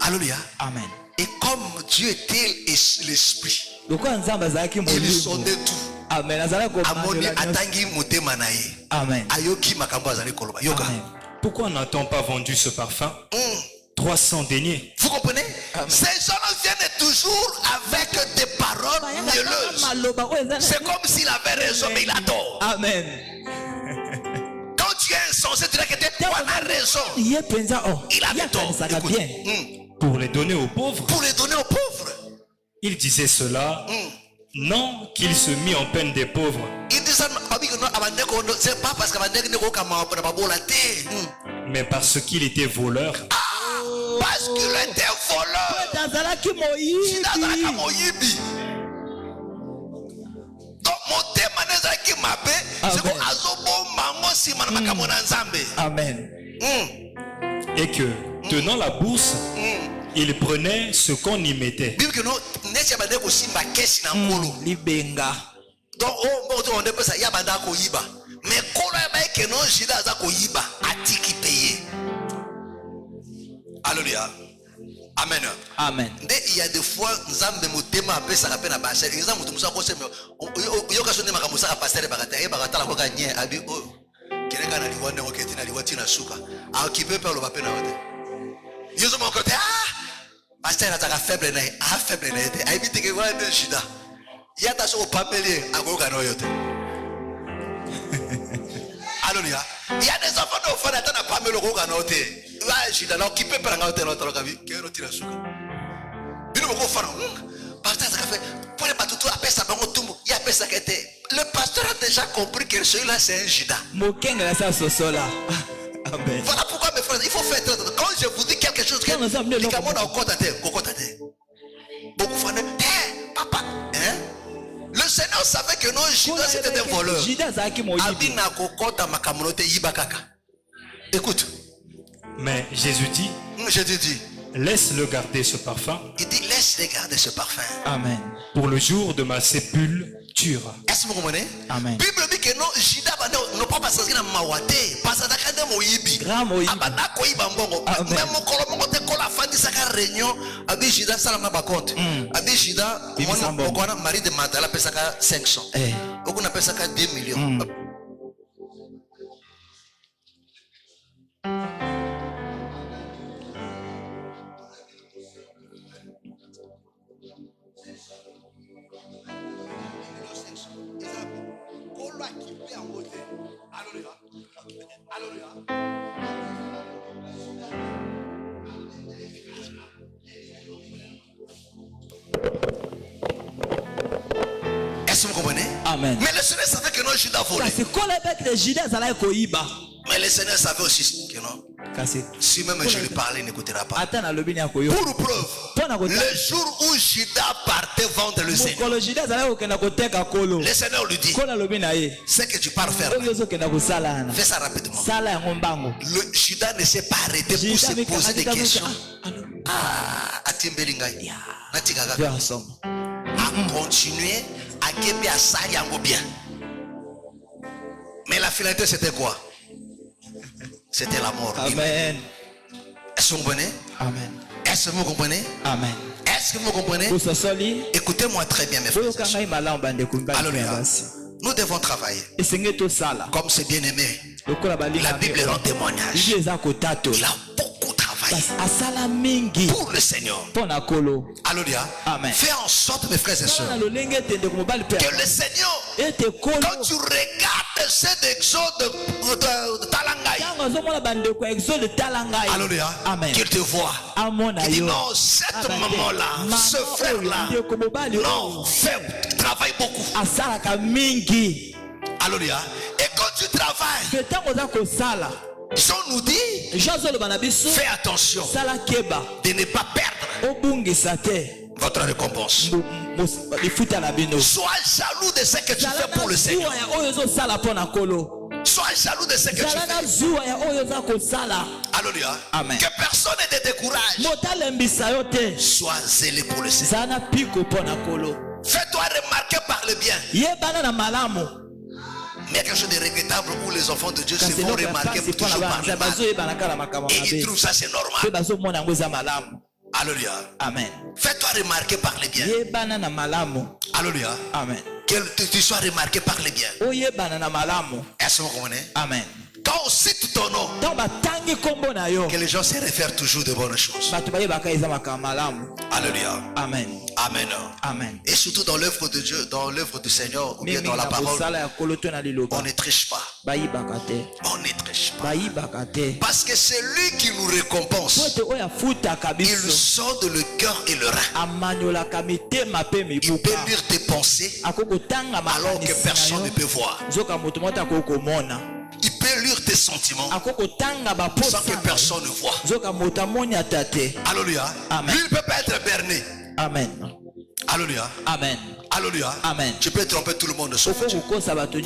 Alléluia. Amen. Et comme Dieu était l'esprit, il sondait tout. Amen. Amen. Pourquoi n'a-t-on pas vendu ce parfum? 300 deniers. Vous comprenez? Amen. Ces gens viennent toujours avec des paroles mielleuses. C'est comme s'il avait raison, mais il a tort. Amen. Quand tu es insensé, tu dis que tu as raison. Il avait tort. Pour les donner aux pauvres. Pour les donner aux pauvres. Il disait cela. Non qu'il se mit en peine des pauvres. Il dit ça, c'est pas parce mais parce qu'il était voleur. Parce qu'il était voleur. Donc mon Amen. Et que tenant la bourse, il prenait ce qu'on y mettait. Donc mais alléluia. Amen. Amen. Il y a des fois nzambe motema après ça rappelle à passer exemple tout ça ko se yo ka sonne makamu ça passer bagata e bagata la ko gagner abi o keleka na liwande o keti na liwati na suka a qui peut faire le papel na wote yo zo mon côté passer na ta faible na faible na ete ai bitike wa de shida ya ta so papelier a ko kana yote. Alléluia. Il y a des enfants de faire attendre pas me le ko kana yote. Judas là occupé par un hôtel l'autre gabi qui est retiré à souka. Il me confond. Pasteur ça fait pour les batutu appelle ça bango tumbu. Il appelle ça était. Le pasteur a déjà compris que celui-là c'est un Judas. Mokenga la ça sosola. Amen. Voilà pourquoi mes frères, il faut faire très attention. Quand je vous dis quelque chose que les gamins ont contacté, beaucoup font papa, hein? Le Seigneur savait que non, Judas c'était un voleur. Abina kokota makamonote yibakaka. Écoute. Mais Jésus dit, laisse-le garder ce parfum. Il dit laisse-le garder ce parfum. Amen. Pour le jour de ma sépulture. Est-ce que vous comprenez? Amen. Bible dit que non, Judas n'a pas passé dans mawate, parce que dans moyibi. Abana koyiba mbongo. Même mon colombo te kola fandi saka réunion, abi Judas ça n'a pas compte. Abi Judas, on mari de Magdala pesaka 500. On a pesaka 2 millions. Est-ce que vous comprenez? Amen. Mais le Seigneur savait que non, Judas volait. Mais le Seigneur savait aussi que non. Si même je lui parlais, il n'écoutera pas. Pour preuve, le jour où Judas partait vendre le Seigneur, le Seigneur lui dit, c'est que tu pars faire là. Fais ça rapidement. Le Judas ne s'est pas arrêté pour se poser des questions. A continuer à guérir à ça bien. Mais la finalité c'était quoi? C'était la mort. Amen. Est-ce que vous comprenez? Amen. Est-ce que vous comprenez? Amen. Est-ce que vous comprenez? Écoutez-moi très bien mes frères. Alléluia. Nous devons travailler. Comme c'est bien aimé. La Bible rend témoignage. Il a beaucoup travaillé pour le Seigneur. Alléluia. Amen. Fais en sorte mes frères et sœurs que le Seigneur, quand tu regardes cet exode de Talangaï, alléluia, qu'il te voit. Il dit non, cette maman-là, ce frère-là, non, travaille beaucoup. Alléluia. Et quand tu travailles, Jean nous dit, fais attention de ne pas perdre votre récompense. Sois jaloux de ce que tu fais pour le Seigneur. Sois jaloux de ce que tu fais. Alléluia. Amen. Que personne ne te décourage. Sois zélé pour le Seigneur. Fais-toi remarquer par le bien. Mais il y a quelque chose de regrettable où les enfants de Dieu se font remarquer toujours par le mal. Et ils trouvent ça c'est normal. Alléluia. Amen. Fais-toi remarquer par le bien. Alléluia. Amen. Que tu sois remarqué par le bien. Est-ce que vous comprenez? Amen. Quand on cite ton nom, que les gens se réfèrent toujours de bonnes choses. Alléluia. Amen. Amen. Amen. Et surtout dans l'œuvre de Dieu, dans l'œuvre du Seigneur, ou bien dans la parole, on ne triche pas. On ne triche pas. Parce que c'est lui qui nous récompense. Il sonde le cœur et le rein. Il peut lire tes pensées alors que personne ne peut voir. Il peut lire tes sentiments sans que personne ne voit. Alléluia. Lui ne peut pas être berné. Amen. Alléluia. Amen. Alléluia. Amen. Tu peux tromper tout le monde sauf Dieu.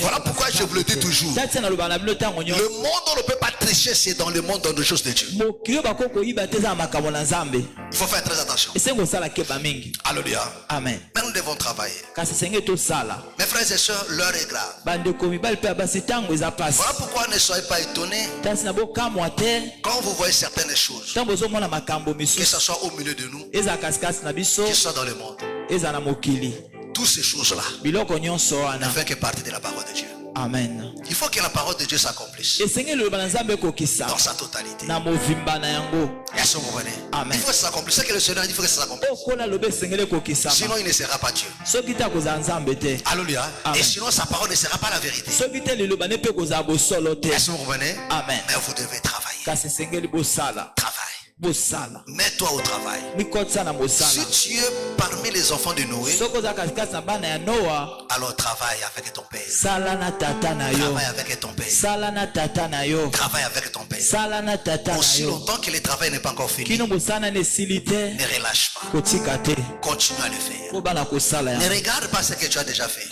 Voilà pourquoi je vous le dis toujours. Le monde ne peut pas tricher, c'est dans le monde dans les choses de Dieu. Il faut faire très attention. Alléluia. Amen. Mais nous devons travailler. Mes frères et sœurs, l'heure est grave. Voilà pourquoi ne soyez pas étonnés quand vous voyez certaines choses, que ce soit au milieu de nous, que ce soit dans le monde. Toutes ces choses-là ne font que partie de la parole de Dieu. Amen. Il faut que la parole de Dieu s'accomplisse dans sa totalité. Est-ce que vous comprenez? Il faut que ça s'accomplisse. C'est que le Seigneur dit, il faut que ça s'accomplisse. Sinon il ne sera pas Dieu. Alléluia. Et sinon sa parole ne sera pas la vérité. Est-ce que vous comprenez? Amen. Mais vous devez travailler. Travaille. Mets-toi au travail. Si tu es parmi les enfants de Noé, alors travaille avec ton père. Travaille avec ton père. Travaille avec ton père. Aussi longtemps que le travail n'est pas encore fini, ne relâche pas. Continue à le faire. Ne regarde pas ce que tu as déjà fait.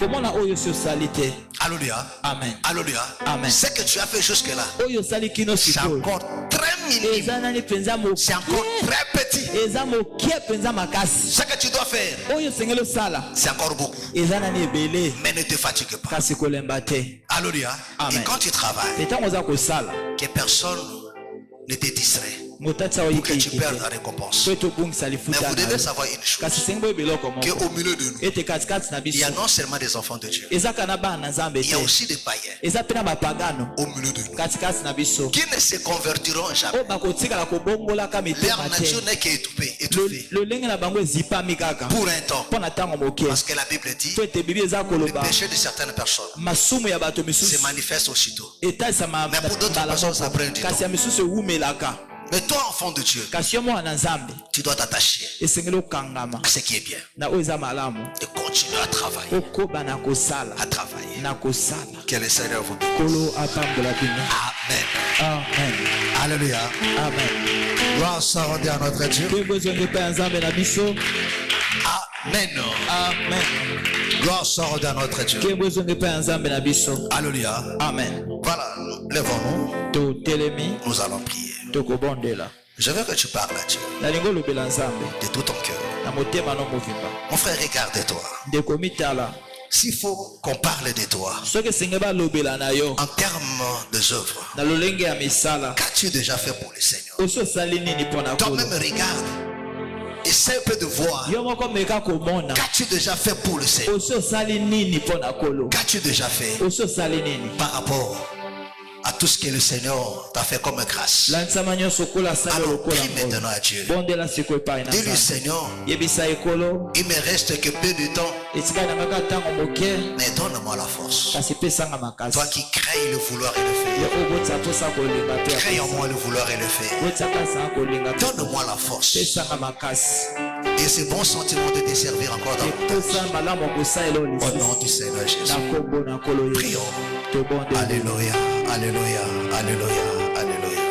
Alléluia. Amen. Alléluia. Amen. Ce que tu as fait jusque-là, c'est encore très minime. C'est encore très petit. Ce que tu dois faire, c'est encore beaucoup. Mais ne te fatigue pas. Alléluia. Et quand tu travailles, que personne ne te distrait pour que tu perdes la récompense. Mais vous devez savoir une chose, qu'au milieu de nous, il y a non seulement des enfants de Dieu, il y a aussi des païens au milieu de nous qui ne se convertiront jamais. Leur nature n'est qu'étouffée pour un temps. Parce que la Bible dit, le péché de certaines personnes se manifeste aussitôt. Mais pour d'autres personnes, ça prend du temps. Mais toi, enfant de Dieu, tu dois t'attacher à ce qui est bien et continuer à travailler. Que le Seigneur vous bénisse. Amen. Amen. Alléluia. Amen. Gloire soit rendue à notre Dieu. Amen. Amen. Gloire soit rendue à notre Dieu. Alléluia. Amen. Voilà, lèvons-nous. Nous allons prier. Je veux que tu parles à Dieu de tout ton cœur. Mon frère, regarde-toi. S'il faut qu'on parle de toi en termes d'œuvres, qu'as-tu déjà fait pour le Seigneur? Toi-même regarde. Essaie un peu de voir. Qu'as-tu déjà fait pour le Seigneur? Qu'as-tu déjà fait par rapport à tout ce que le Seigneur t'a fait comme grâce? Alors prie maintenant à Dieu. Dis-lui, Seigneur, il me reste que peu de temps, mais donne-moi la force. Toi qui crées le vouloir et le faire, crée en moi le vouloir et le faire. Donne-moi la force et ce bon sentiment de te servir encore davantage. Au nom du Seigneur Jésus. Prions. Alléluia, alléluia, alléluia, alléluia.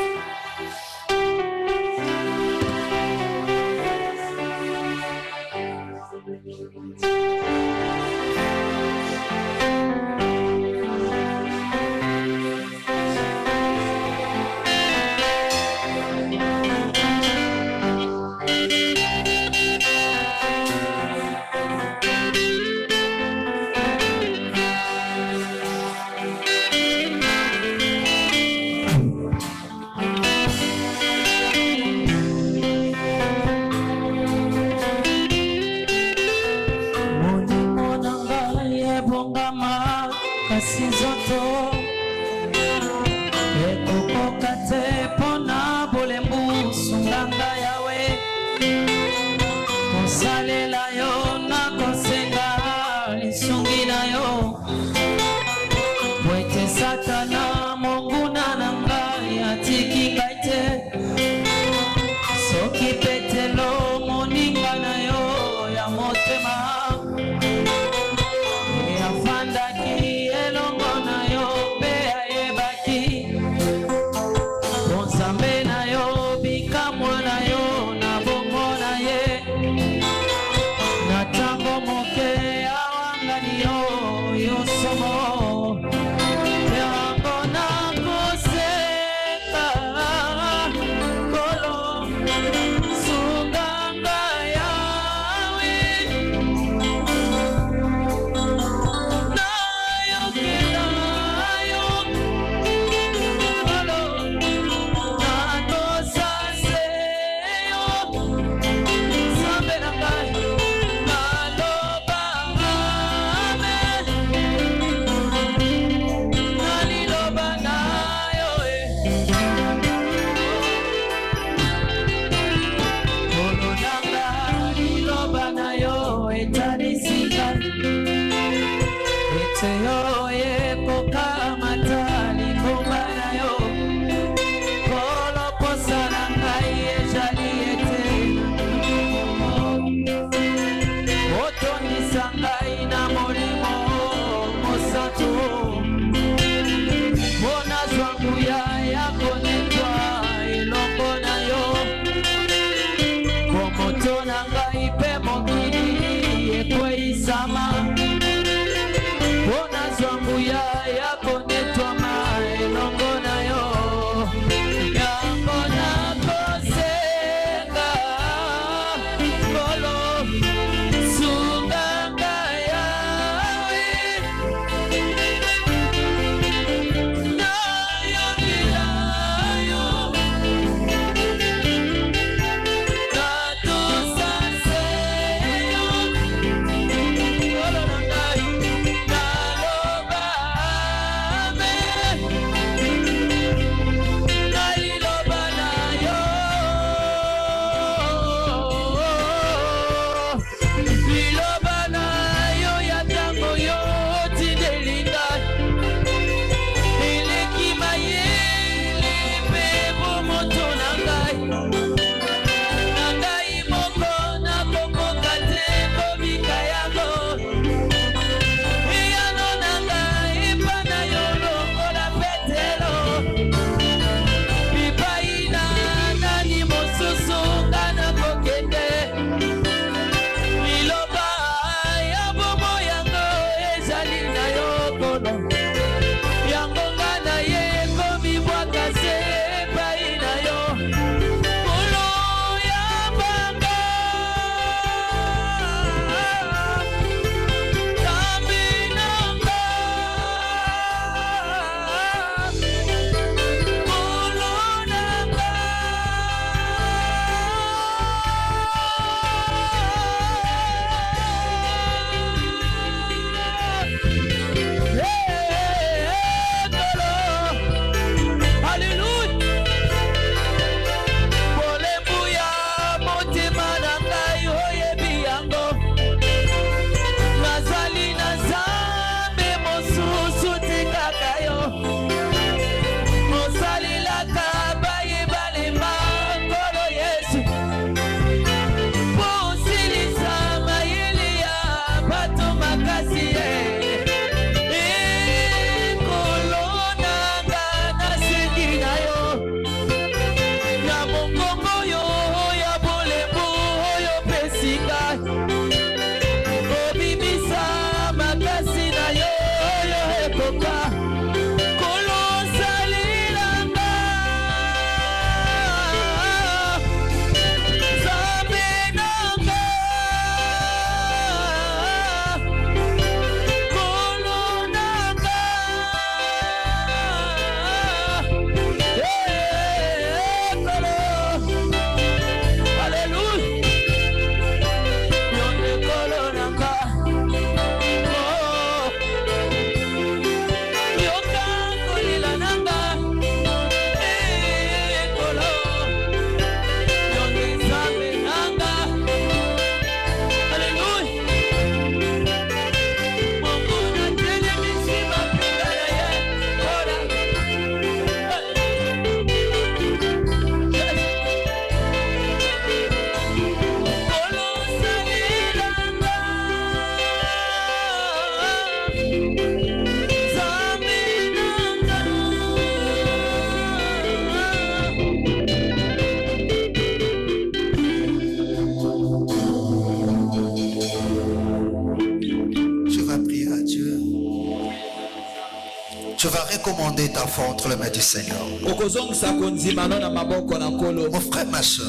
recommander ta foi entre les mains du Seigneur. Mon frère, ma soeur,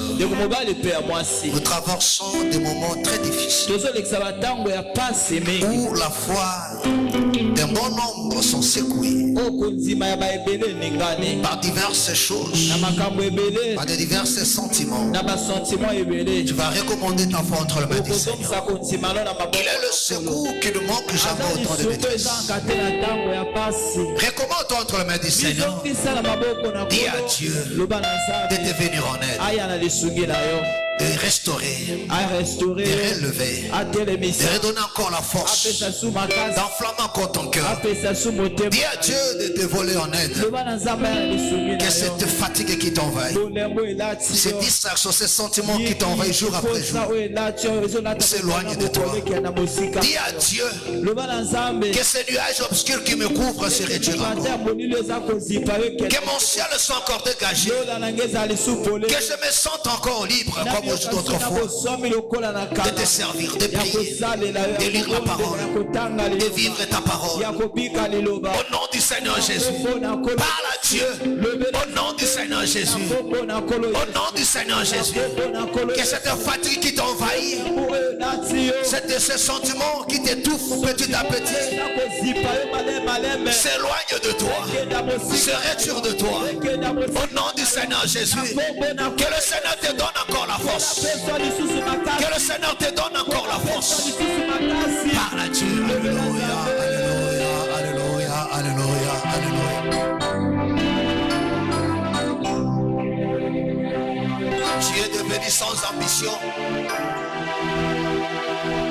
nous traversons des moments très difficiles où la foi d'un bon nombre sont secouées par diverses choses, par des divers sentiments. Tu vas recommander ta foi entre les mains du Seigneur. Il est le secours qui ne manque jamais au temps de détresse. Recommande-toi entre les mains du Seigneur. Dis à Dieu de te venir en aide, de restaurer, de relever, de redonner encore la force, d'enflammer encore ton cœur. Dis à Dieu de te voler en aide. Que cette fatigue qui t'envahit, ces distractions, ces sentiments qui t'envahissent jour après jour, s'éloignent de toi. Dis à Dieu que ces nuages obscurs qui me couvrent se retirent encore. Que mon ciel soit encore dégagé. Que je me sente encore libre comme d'autrefois, de te servir, de prier, de lire la parole, de vivre ta parole. Au nom du Seigneur Jésus, parle à Dieu. Au nom du Seigneur Jésus, au nom du Seigneur Jésus, que cette fatigue qui t'envahit, ce sentiment qui t'étouffe petit à petit, s'éloigne de toi, se retire de toi. Au nom du Seigneur Jésus, que le Seigneur te donne encore la force. Que le Seigneur te donne encore la force. Parle à Dieu. Alléluia, alléluia, alléluia, alléluia, alléluia. Tu es devenu sans ambition.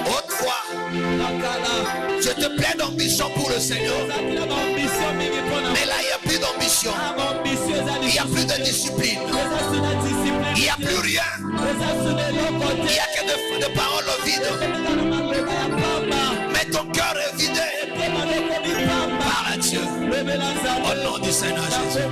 Autrefois, je te plains d'ambition pour le Seigneur. Mais là, il n'y a plus d'ambition. Il n'y a plus de discipline. Il n'y a plus rien. Il n'y a que de paroles vides. Mais ton cœur est vidé. Parle à Dieu. Au nom du Seigneur Jésus.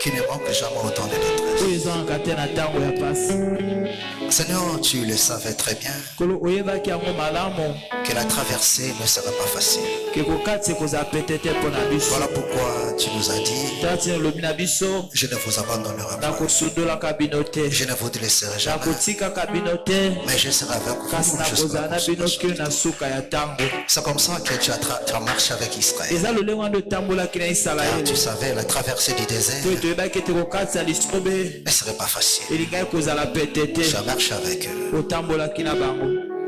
qui ne manque jamais autant de détresse. Seigneur, tu le savais très bien que la traversée ne sera pas facile. Voilà pourquoi tu nous as dit, je ne vous abandonnerai pas, je ne vous laisserai jamais, mais je serai avec vous jusqu'à la consommation. C'est comme ça que tu as marché avec Israël. Car tu savais la traversée du désert ne serait pas facile. Tu as marché avec eux.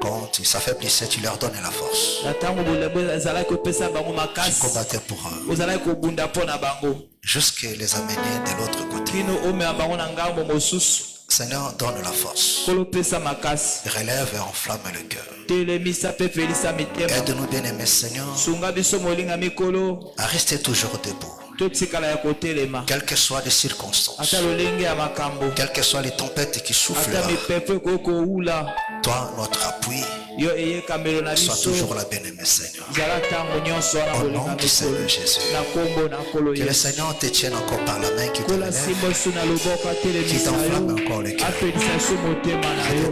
Quand ils s'affaiblissaient, tu leur donnais la force. Tu combattais pour eux. Jusqu'à les amener de l'autre côté. Seigneur, donne la force. Relève et enflamme le cœur. Aide-nous, bien-aimés, Seigneur, à rester toujours debout. Quelles que soient les circonstances, quelles que soient les tempêtes qui soufflent, toi, notre appui, sois toujours la bien-aimée, Seigneur. Au nom du Seigneur Jésus, que le Seigneur te tienne encore par la main qui te relève, qui t'enflamme encore le cœur, qui te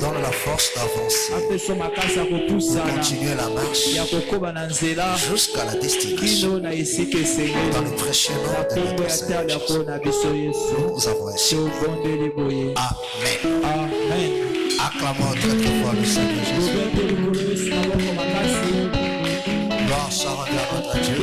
donne la force d'avancer, pour continuer la marche jusqu'à la destination. Dans le précieux nom de notre Seigneur Jésus, nous avons ainsi. Amen. Acclamons très très fort le Seigneur Jésus. Gloire soit rendue à notre Dieu.